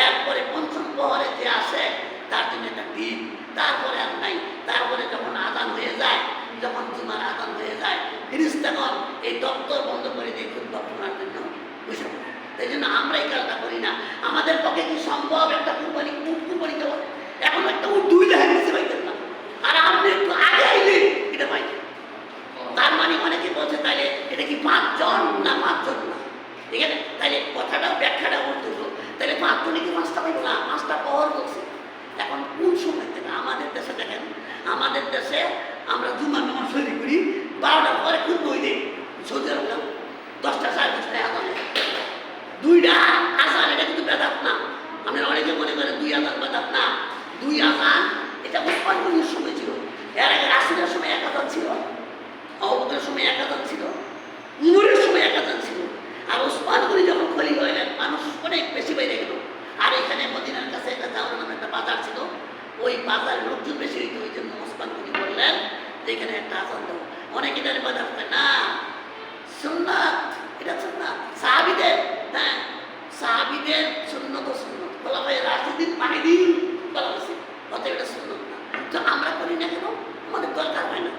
এরপরে পঞ্চম প্রহরে যে আসে তার জন্য একটা ডিম। তারপরে আর নাই। তারপরে যখন আযান হয়ে যায়, যখন জুমার আযান হয়ে যায়, ফেরেশতাগণ এই দপ্তর বন্ধ করে দিয়ে খুতবা শোনার জন্য বসে পড়ে। এই জন্য আমরা এই কাজটা করি না। আমাদের পক্ষে কি সম্ভব একটা কুরবানি দেওয়া? এখন একটা উট 2 লাখ দিতে পাইতেন না, আর আপনি একটু আগে আইলে এটা পাইতেন। তার মানে অনেকে বলছে তাইলে এটা কি 5 জন না 5 জন না, ঠিক আছে? তাইলে কথাটা ব্যাখ্যাটা করতে হলো, তাহলে 5 জনই কি 5টা পাইব না? 5টা প্রহর বলছে। এখন কোন সময় থেকে আমাদের দেশে দেখেন, আমাদের দেশে আমরা জুমার নামাজ শুরু করি 12টার পরে খুব বই দিই। সৌদি আরব 10টা 10:30 আযান, 2টা আযান, এটা কিন্তু বেদাত না। আমরা অনেকে মনে করেন 2 আযান বেদাত না। 2 আযান এটা ওসমান গনির সময় ছিল। এর আগে রাসূলের সময় 1 আযান ছিল, আবু বকরের সময় 1 আযান ছিল, উমরের সময় 1 আযান ছিল। আর ওসমান গনি যখন খলিফা হলেন মানুষ অনেক বেশি বেড়ে গেল। আর এখানে মদিনার কাছে একটা জাওরা নামে একটা বাজার ছিল, ওই বাজারে লোকজন বেশি হইতো। ওই জন্য ওসমান গনি বললেন যে এখানে একটা আযান দাও। অনেকে এটার বাজার করে না, সুন্নাত, এটা সুন্নাত সাহাবীদের। হ্যাঁ, সাহাবীদের সুন্নাত ও সুন্নাত খোলাফায়ে রাশিদিন পানি দিন বলা হয়েছে, অতএব এটা সুন্নাত না। তো আমরা করি না কেন? আমাদের দরকার হয় না।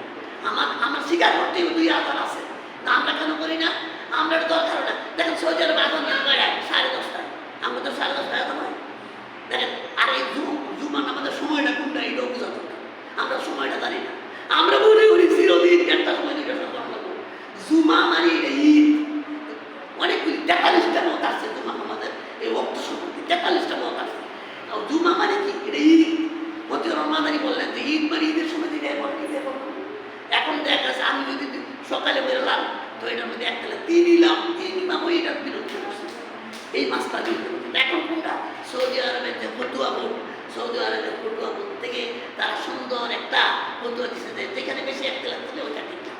আমার স্বীকার করতে 2 আযান আছে না, আমরা কেন করি না? আমরা দরকার হয় না। দেখেন সৌদি আরবে আযান দেয় 10:30, আমরা তো 10:30 আযান হয়। দেখেন, আর এই জুমার নামাজের সময়টা কোনটা এটাও বোঝা দরকার। আমরা সময়টা জানি না। আমরা মনে করি চিরদিন একটা সময় দিকে জুমা মানে এটা ঈদ। অনেকগুলি 43টা মত আসছে জুমা নামাজের এই ওয়াক্ত সম্পর্কে, 43টা মত আসছে। জুমা মানে কি? এটা ঈদ। মতিউর রহমান আলী বললেন যে ঈদ মানে ঈদের সময় দিলে এখন দেখা যাচ্ছে আমি যদি সকালে বেরোলাম তো এটার মধ্যে একটা 3 ইমাম ওই এটার বিরুদ্ধে বসে এই মাসটা বিরুদ্ধে। এখন কোনটা? সৌদি আরবের যে ফতুয়া বোর্ড, সৌদি আরবের ফতুয়া বোর্ড থেকে তারা সুন্দর একটা ফতুয়া দিচ্ছে যে যেখানে বেশি একতলাফ থাকে ওইটা ঠিক না,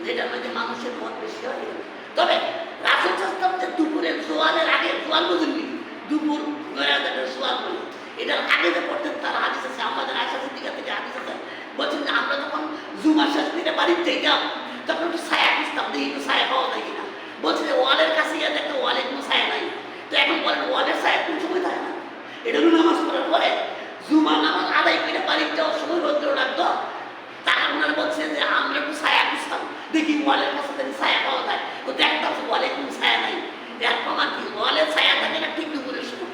যেটার মধ্যে মানুষের মত বেশি হয়। তবে রাসূল সাল্লাল্লাহু যে দুপুরের জোয়ারের আগে, জোয়ার বুঝুননি, দুপুর গয়াদাটের জোয়ার বলে এটার আগে যে পড়তেন তার হাদিস আছে। আমাদের আয়েশা সিদ্দিকা থেকে হাদিস আছে, বলছেন যে আমরা যখন জুমার শেষ দিনে বাড়িতে যেতাম তখন একটু ছায়া খুঁজতাম, দেখি একটু ছায়া পাওয়া যায় কিনা। বলছে যে ওয়ালের কাছে গিয়ে দেখতো ওয়ালে কোনো ছায়া নাই। তো এখন বলেন ওয়ালের ছায়া কোন সময় থাকে না? এটা হলো নামাজ পড়ার পরে জুমার নামাজ আদায় করে বাড়িতে যাওয়ার সময় রৌদ্র লাগতো। তারা ওনারা বলছে যে আমরা একটু ছায়া খুঁজতাম, দেখি ওয়ালের কাছে দেখি ছায়া পাওয়া যায়। তো দেখতাম ওয়ালে কোনো ছায়া নাই। এর প্রমাণ কি? ওয়ালের ছায়া থাকে না ঠিক দুপুরের সময়।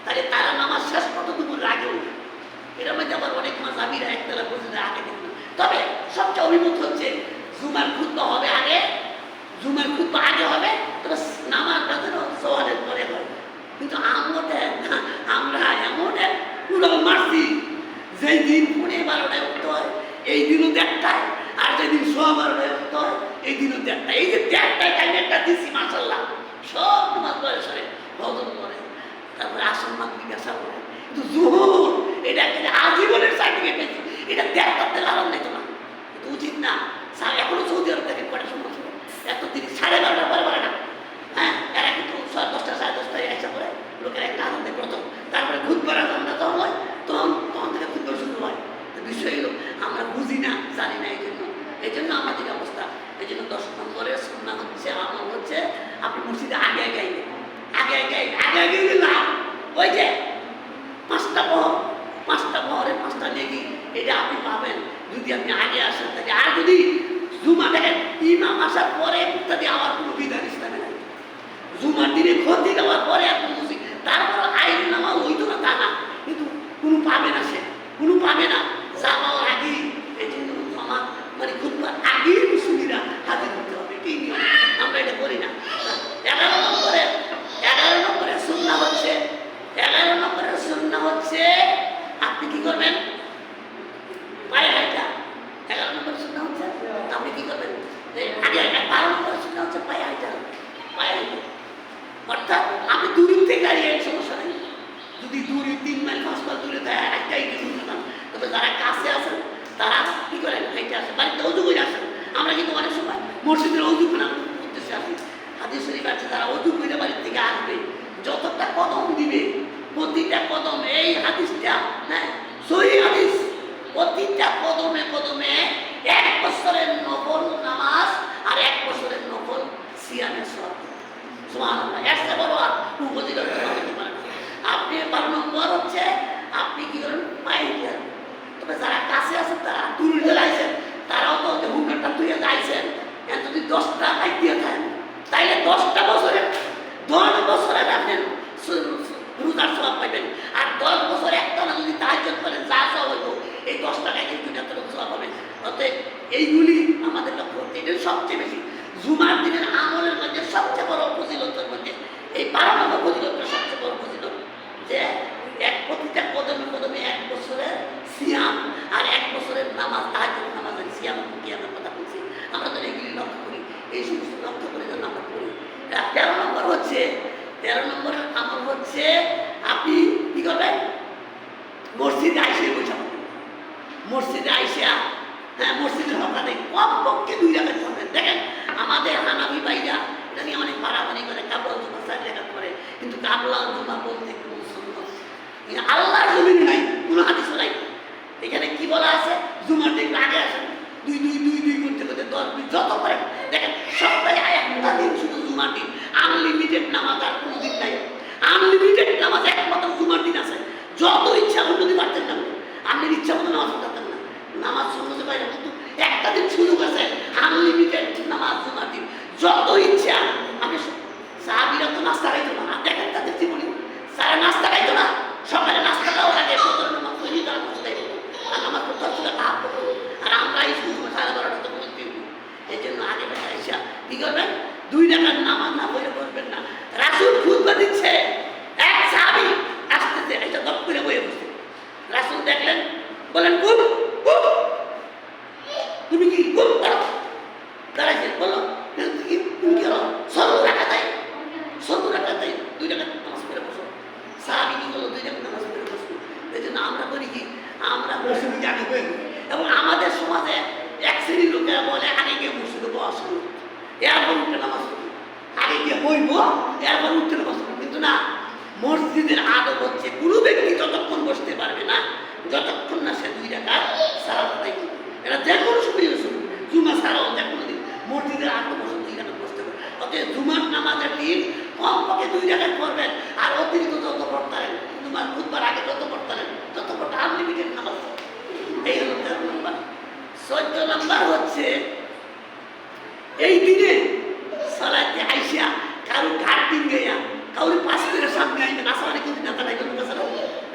তাহলে তারা নামাজ শেষ কত দুপুরের আগেও। এটার মধ্যে আবার অনেক মাযহাবীরা একতলা পর্যন্ত আগে দেখল। তবে সবচেয়ে অভিমত হচ্ছে জুমার খুতবা হবে আগে, জুমার খুতবা আগে হবে, তবে নামাজটা যেন জোহরের পরে হয়। কিন্তু আমরা এমন এক উড়াল মারছি, যেই দিন 12:30 উঠতে হয় এই দিনও 1টায়, আর যেদিন 12:15 উঠতে হয় এই দিনও 1টায়। এই যে 1টায় টাইম একটা দিচ্ছি মাশাআল্লাহ, সব নামাজ পড়ে সরে হজম করে, তারপরে আসর মাগরিব এশা করে। কিন্তু জোহর এটা একটা আজীবনের সার্টিফিকেট পেয়েছি, এটা 1টাতে আরাম নিত না, উচিত না। এখনো সৌদি আরব থেকে কটার সময় এত দিন 12:30 পরে বলে না। হ্যাঁ, এরা কিন্তু 10টা 10:30 এসে পড়ে লোকের একটা আনন্দে প্রথম, তারপরে খুতবার আনন্দ যখন হয় তখন থেকে খুতবা শুরু হয়। তো বিষয় হলো আমরা বুঝি না, জানি না। এই জন্য আমাদের অবস্থা। এই জন্য 10 নম্বরের সুন্নাহ হচ্ছে, আমল হচ্ছে আপনি মসজিদে আগে আগে লাভ। ওই যে 5টা প্রহরে 5টা যদি আপনি আগে আসেন তাহলে, আর যদি জুমা দেখেন ইমাম আসার পরে মুক্তাদি আবার কোনো বিধান ইসলামে নাই, জুমার দিনে ক্ষতি দেওয়ার পরে আর কোনো মুসিক, তারপর আইন নামাজ হইতো না তা না, কিন্তু কোনো পাবে না, সে কোনো পাবে না, যা পাওয়ার আগেই এই জন্য আমার মানে খুতবার আগেই মুসলিমরা হাজির হতে হবে, কি নিয়ম, আমরা এটা করি না। 11 নম্বরের সুন্নাহ হচ্ছে, 11 নম্বরের সুন্নাহ হচ্ছে আপনি কি করবেন, পায়ে হাঁটা। 11 নম্বরের সুন্নাহ হচ্ছে আপনি কি করবেন, আগে 12 নম্বরের সুন্নাহ হচ্ছে পায়ে হাঁটা, পায়ে হাঁটা, অর্থাৎ আপনি দূর থেকে দাঁড়িয়ে সমস্যা নেই, যদি দূরে 3 মাইল 5 মাইল দূরে দেয় একটাই কিছু না, তবে যারা কাছে আসেন তারা কি করেন, হাইটে আসেন, বাড়িতে অজু করে আসেন। আমরা কিন্তু অনেক সময় মসজিদের অজু করতেছে আসি, হাদিস শরীফ আছে যারা অজু করে বাড়ির থেকে আসবে যতটা কদম দিবে, প্রতিটা কদম, এই হাদিসটা হ্যাঁ সহিহ হাদিস, প্রতিটা কদমে কদমে 1 বছরের নফল নামাজ আর 1 বছরের নফল সিয়ামের সওয়াব। সুবহানাল্লাহ, এসে বড় আর উপজিত হতে পারে। আপনি 12 নম্বর হচ্ছে আপনি কি করেন, পায়ে হেঁটে। তবে যারা কাছে আছেন তারা দূরে যাইছেন, তারাও তো হুঙ্কারটা তুলে যাইছেন, যদি 10টা বাইক দিয়ে থাকেন তাইলে 10টা বছরের 10 বছরের আপনি রোজার সওয়াব পাইবেন, আর 10 বছর একটা না যদি তাহাজ্জুদ করেন যা সওয়াব হইব এই 10 টাকায় কিন্তু এত সওয়াব পাবেন। অতএব এইগুলি আমাদের লক্ষ্য করতে, এটা সবচেয়ে বেশি জুমার দিনের আমলের মধ্যে সবচেয়ে বড় ফজিলতের মধ্যে এই 12 নম্বর ফজিলতটা সবচেয়ে বড় ফজিলত, যে প্রতিটা কদমে কদমে 1 বছরের সিয়াম আর 1 বছরের নামাজ, তাহাজ্জুদ নামাজের সিয়াম কিয়ামের কথা বলছি। আমরা তো এগুলি লক্ষ্য করি, এই সমস্ত লক্ষ্য করে যেন আমরা করি। 13 নম্বর হচ্ছে, 13 নম্বরের আমল হচ্ছে আপনি কি করবেন, মসজিদে আইসে বসে, মসজিদে আইসা হ্যাঁ মসজিদের হকাতে কমপক্ষে 2 রাকাত পড়বেন। দেখেন আমাদের হানাফি ভাইরা এটা নিয়ে অনেক মারামারি করে, কাবলা জুমা 4 রাকাত করে, কিন্তু কাবলা জুমা বলতে কোনো সুন্নাত আল্লাহর জমিনে নাই, কোনো হাদিসও নাই। এখানে কি বলা আছে, জুমার দিন আগে আসেন 2 2 2 2 করতে করতে 10 মিনিট যত করেন। দেখেন সপ্তাহে একটা দিন শুধু জুমার দিন, আনলিমিটেড নামাজ আর কোনো দিন নাই, আনলিমিটেড নামাজ একমাত্র জুমার দিন আছে, যত ইচ্ছা অন্যদিন পারতেন না, আপনি ইচ্ছা মতো নামাজ পড়তেন না, নামাজ শুনতে পারেন, কিন্তু একটা দিন সুযোগ আছে আনলিমিটেড নামাজ জুমার দিন, যত ইচ্ছা। আমি সাহাবীরা তো নাস্তা খাইতো না, দেখেন তাদের জীবনী, সারা নাস্তা খাইতো না, সকালে নাস্তা খাওয়ার আগে ফজর নামাজ পড়ি তারা বসে থাকতো, আর নামাজ পড়তে হচ্ছিল কাপ করতো, আর আমরা এই সময় 12:30 তো বলতে দিব। এই জন্য আগে বেলা এসা কি করবেন, 2 রাকাত নামাজ না পড়ে বসবেন না। রাসূল খুতবা দিচ্ছে, এক সাহাবী আসতেছে, এটা দপ করে বসে বসে, রাসূল দেখলেন, বলেন কুম কুম, তুমি কি কুম করো, দাঁড়াইছে, বললো তুমি কি করো, 100 রাকাতাই 2 রাকাত নামাজ পড়ে বসো। সাহাবী কি করলো, 2 রাকাত নামাজ পড়ে বসলো। এই জন্য আমরা করি কি, আমরা মসজিদে আগে হয়ে গেল, এবং আমাদের সমাজে এক শ্রেণীর লোকেরা বলে আগে গিয়ে মসজিদে বসা শুরু, এরপর উঠে নামাজ পড়ি, আগে গিয়ে বইব এরপর উঠতে নামাজ পড়ি। কিন্তু না, মসজিদের আদব হচ্ছে কোনো ব্যক্তি যতক্ষণ বসতে পারবে না যতক্ষণ না সে 2 রাকাত সালাত আদায় করবে। এটা যে কোনো সময় শুনুন, জুমা ছাড়াও যে কোনো দিন মসজিদের আদব বসে 2 রাকাত বসতে পারবে। অতএব জুমার নামাজের দিন কমপক্ষে 2 রাকাত পড়বেন, আর অতিরিক্ত যত পড়তারেন, জুমার খুতবার আগে যত পড়তারেন তত পড়তে, আনলিমিটেড নামাজ। এই হলো 13 নম্বর। 14 নম্বর হচ্ছে এই দিনে সালাতে আইসা কারো ঘাট দিন গিয়া কারো 5 মিনিটের সামনে আইবেন, আসলে কিন্তু নেতা নাই কোনো কাছে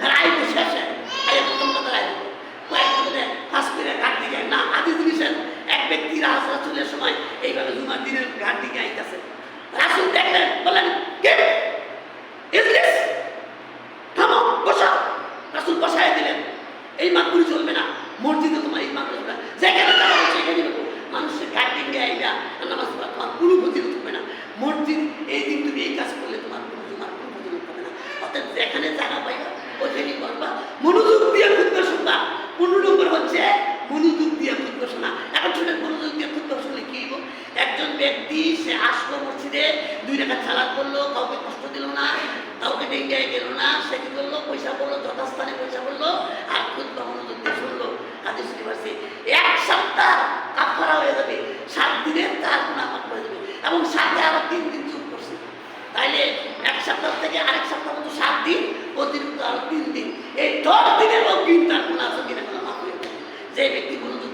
আর আইব শেষে আইয়া প্রথম কথা আইব কয়েকদিনে 5 মিনিটের ঘাট দিকে না। আদি জিনিসের এক ব্যক্তি রাসূলের সময় এইভাবে জুমার দিনের ঘাট দিকে আইতেছে, রাসূল দেখলেন, বলেন কে ইজলিস, থামো বসো, রাসূল বসায় দিলেন। এই মাকবুল চলবে না, মসজিদে তোমার এই মাকবুল চলবে না, যেখানে যারা সেখানে মানুষের ঘাট দিকে আইবা নামাজ পড়া তোমার কোনো ফজিলত হবে না। মসজিদ এই দিন তুমি এই কাজ করলে তোমার কোনো ফজিলত হবে না। অর্থাৎ যেখানে জায়গা পাইবা ওইখানেই করবা, মনোযোগ দিয়ে খুতবা শুনবা। 15 নম্বর হচ্ছে মনোযোগ দিয়ে খুতবা শোনা। এখন শুনেন, মনোযোগ দিয়ে খুতবা শুনলে কি হইব, একজন ব্যক্তি সে আসলো মসজিদে, 2 রাকাত সালাত করলো, কাউকে কষ্ট দিল না, কাউকে ডেঙ্গায় গেল না, সে কি করলো, পয়সা বললো, যথাস্থানে পয়সা বললো, আর খুতবা মনোযোগ দিয়ে শুনলো। হাদিস শরীফ আছে 1 সপ্তাহ কাফারা হয়ে যাবে, 7 দিনের তার গুনাহ মাফ হয়ে যাবে, এবং সাথে আরো 3 দিন যোগ করছে, তাইলে 1 সপ্তাহ থেকে আরেক সপ্তাহ মতো 7 দিন, অতিরিক্ত আরো 3 দিন, এই 10 দিনের অগ্রিম তার গুনাহ আছে কিনা মাফ হয়ে যাবে। যে ব্যক্তি মনোযোগ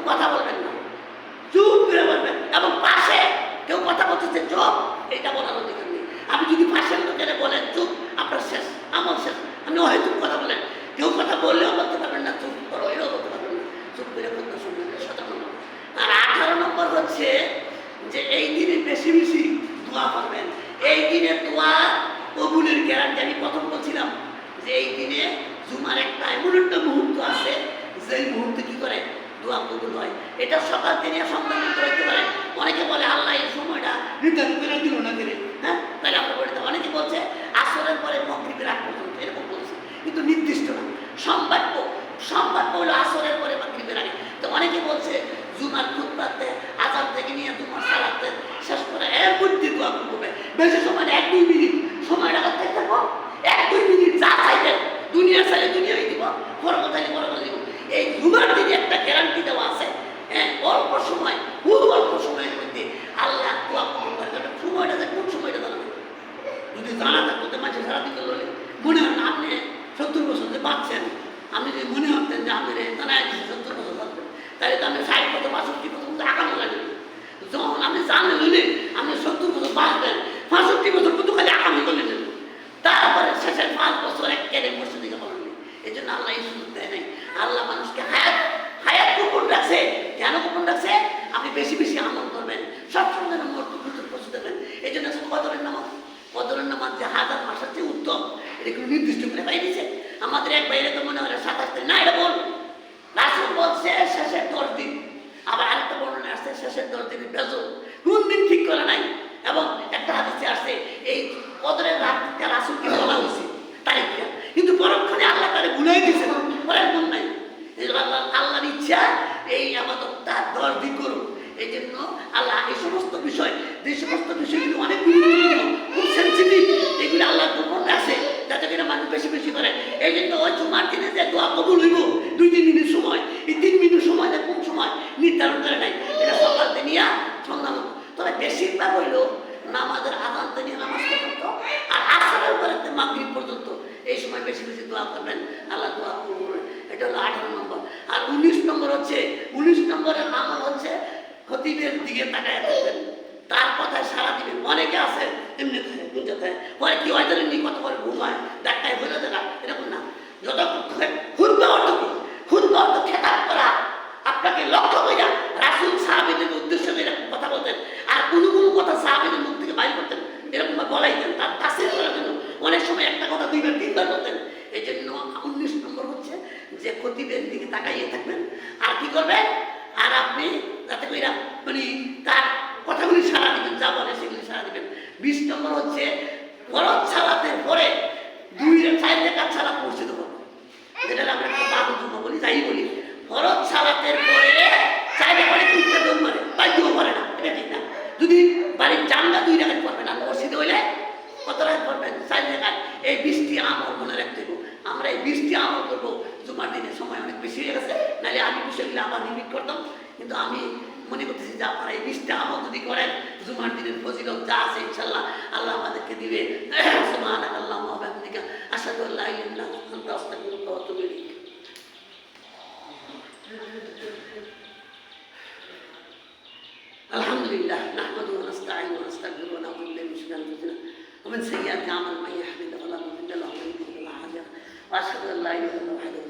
কথা বলবেন না, চুপ করে বলবেন। এবং পাশে কেউ কথা বলতেছে চুপ, এটা বলার অধিকার নেই। আপনি যদি পাশের লোকেরা বলেন চুপ, আপনার শেষ, আমল শেষ। আপনি হয়তো কথা বলেন, কেউ কথা বললেও বলতে পারবেন না চুপ করো, এটাও বলতে পারবেন না, চুপ করে কথা শুনবেন। 17 নম্বর। আর 18 নম্বর হচ্ছে যে এই দিনে বেশি বেশি দোয়া করবেন। এই দিনে দোয়া কবুলের গ্যারান্টি। আমি প্রথম বলছিলাম যে এই দিনে জুমার একটা এমন একটা মুহূর্ত আছে যে মুহূর্তে কি করে দোয়া কবুল হয়। এটা সকাল থেকে সন্ধ্যা পর্যন্ত হইতে পারে। অনেকে বলে আল্লাহ এই সময়টা নির্ধারণ করে দিল না করে, হ্যাঁ তাহলে আমরা বলতে। অনেকে বলছে আসরের পরে মাগরিবের আগ পর্যন্ত, এরকম বলছে, কিন্তু নির্দিষ্ট না। সম্ভাব্য হলো আসরের পরে মাগরিবের আগে। তো অনেকে বলছে জুমার খুতবাতে আজান থেকে নিয়ে জুমার সালাতে শেষ করে এর মধ্যে দোয়া করবে। বেশি সময় 1-2 মিনিট সময়টা করতে থাকবো। 1-2 মিনিট যা চাইবেন, দুনিয়ার চাইলে দুনিয়ায় দিব, বড় চাইলে বড় দিব। এই জুমার দিনে একটা গ্যারান্টি দেওয়া আছে। হ্যাঁ, অল্প সময়, খুব অল্প সময়ের মধ্যে আল্লাহ দোয়া কবুল করে দেবে। সময়টা কোন সময়টা জানা যাবে? যদি জানা থাকতো তো মাঝে সারাদিন করলে মনে হয় আপনি 70 বছর যে বাঁচছেন, আপনি যদি মনে হতেন যে আপনি জানায় 70 বছর বাঁচবেন, তাহলে তো আপনি 60 বছর 65 বছর মধ্যে আগানো লাগবে। যখন আপনি জানলেন আপনি 70 বছর বাঁচবেন, 65 বছর মতো খালি আগামী করলেন, তারপরে শেষের 5 বছর এক কেড়ে বসে দিকে বলেন। এই জন্য আল্লাহ এই সুযোগ দেয় নাই। আল্লাহ মানুষকে হায়াত গোপন রাখছে। কেন গোপন রাখছে? আপনি বেশি বেশি আমল করবেন, সবসময় যেন মৃত্যুর প্রস্তুত দেবেন। এই জন্য কদরের নামাজ যে 1000 মাসের চেয়ে উত্তম, এটা কোনো নির্দিষ্ট করে পাই দিচ্ছে। আমাদের এক বাইরে তো মনে হয় 27 দিন, না এটা বল রাসূল বলছে শেষের 10 দিন। আবার আরেকটা বর্ণনা আসছে শেষের 10 দিনের বেজল, কোন দিন ঠিক করা নাই। এবং একটা হাদিসে আসছে এই কদরের রাতটা রাসূলকে বলা হয়েছে তারিখটা, কিন্তু পরক্ষণে আল্লাহ তারে ভুলাই দিয়েছে, বলেন মন নাই। আল্লাহর ইচ্ছা এই আমাদেরটা 10 দিন করুন। এই জন্য আল্লাহ এই সমস্ত বিষয়, যে সমস্ত বিষয়গুলো অনেক গুরুত্বপূর্ণ, খুব সেন্সিটিভ, এগুলো আল্লাহ গোপন রাখছে যাতে করে মানুষ বেশি বেশি করে। এই জন্য ওই জুমার দিনে যে দোয়া কবুল হইব 2-3 মিনিট সময়, এই 3 মিনিট সময় কোন সময় নির্ধারণ করে নাই, এটা সকাল থেকে সন্ধ্যা। তবে বেশিরভাগ হইল নামাজের আযান থেকে নামাজ পর্যন্ত, আর আসরের পরে মাগরিব পর্যন্ত, এই সময় বেশি বেশি দোয়া করবেন, আল্লাহ দোয়া কবুল করবেন। এটা হলো 18 নম্বর। আর 19 নম্বর হচ্ছে, 19 নম্বরের আমল হচ্ছে খতিবের দিকে তাকায় থাকবেন, তার কথায় সারা দিবেন। অনেকে আছে এমনি গুঞ্জা থাকে, পরে কি হয় জানেন, কত করে ঘুম হয়, ডাক্তার বলে দেয় না, এরকম না। যতক্ষণ খুতবা অর্থ কি? খুতবা অর্থ খেতাব করা, আপনাকে লক্ষ্য করে রাসূল সাহাবীদের উদ্দেশ্য করে এরকম কথা বলতেন। আর কোনো কোনো কথা সাহাবীদের মুখ থেকে বাইর করতেন, এরকম বলাইতেন তার তাসির করার জন্য। অনেক সময় একটা কথা 2বার 3বার বলতেন। এই জন্য 19 নম্বর হচ্ছে যে খতিবের দিকে তাকাইয়ে থাকবেন। আর কি করবেন? আর আপনি যাতে করে মানে তার কথাগুলি সারা দিবেন, যা বলে সেগুলি সারা দিবেন। 20 নম্বর হচ্ছে ফরজ সালাতের পরে 2-4 রাকাত সালাত মসজিদে পড়বেন, যেটা আমরা বাবু জুমা বলি, যাই বলি। ফরজ সালাতের পরে 4 রাকাত উঠতে দৌড় মারে, বাড়িও করে না, এটা ঠিক না। যদি বাড়ির জানলা 2 রাকাত পড়বেন, আর মসজিদে হইলে কত রাকাত পড়বেন? 4 রাকাত। এই 20টি আমল মনে রাখতে হবে। আমরা এই 20টি আমল করবো। জুমার দিনের সময় অনেক বেশি হয়ে গেছে, নাহলে আমি বিষয়গুলো আবার রিপিট করতাম, কিন্তু আমি মনে করতেছি যে আপনারা এই 20টা আমল যদি করেন, জুমার দিনের ফজিলত যা আছে ইনশাআল্লাহ আল্লাহ আমাদেরকে দিবে। সুবহানাকাল্লাহুম্মা ওয়া বিহামদিকা আশহাদু আল্লা ইলাহা ইল্লা আনতা আস্তাগফিরুকা ওয়া আতুবু ইলাইক। আলহামদুলিল্লাহ নাহমাদুহু ওয়া নাস্তাঈনুহু ওয়া নাস্তাগফিরুহু ওয়া নাউযু বিল্লাহি মিন শুরুরি আনফুসিনা ওয়া মিন সাইয়্যাতি আ'মালিনা মান ইয়াহদিহিল্লাহু ফালা মুদিল্লা লাহু ওয়া man yudlil ফala হাদিয়া লাহু ওয়া আশহাদু আল্লা ইলাহা ইল্লাল্লাহু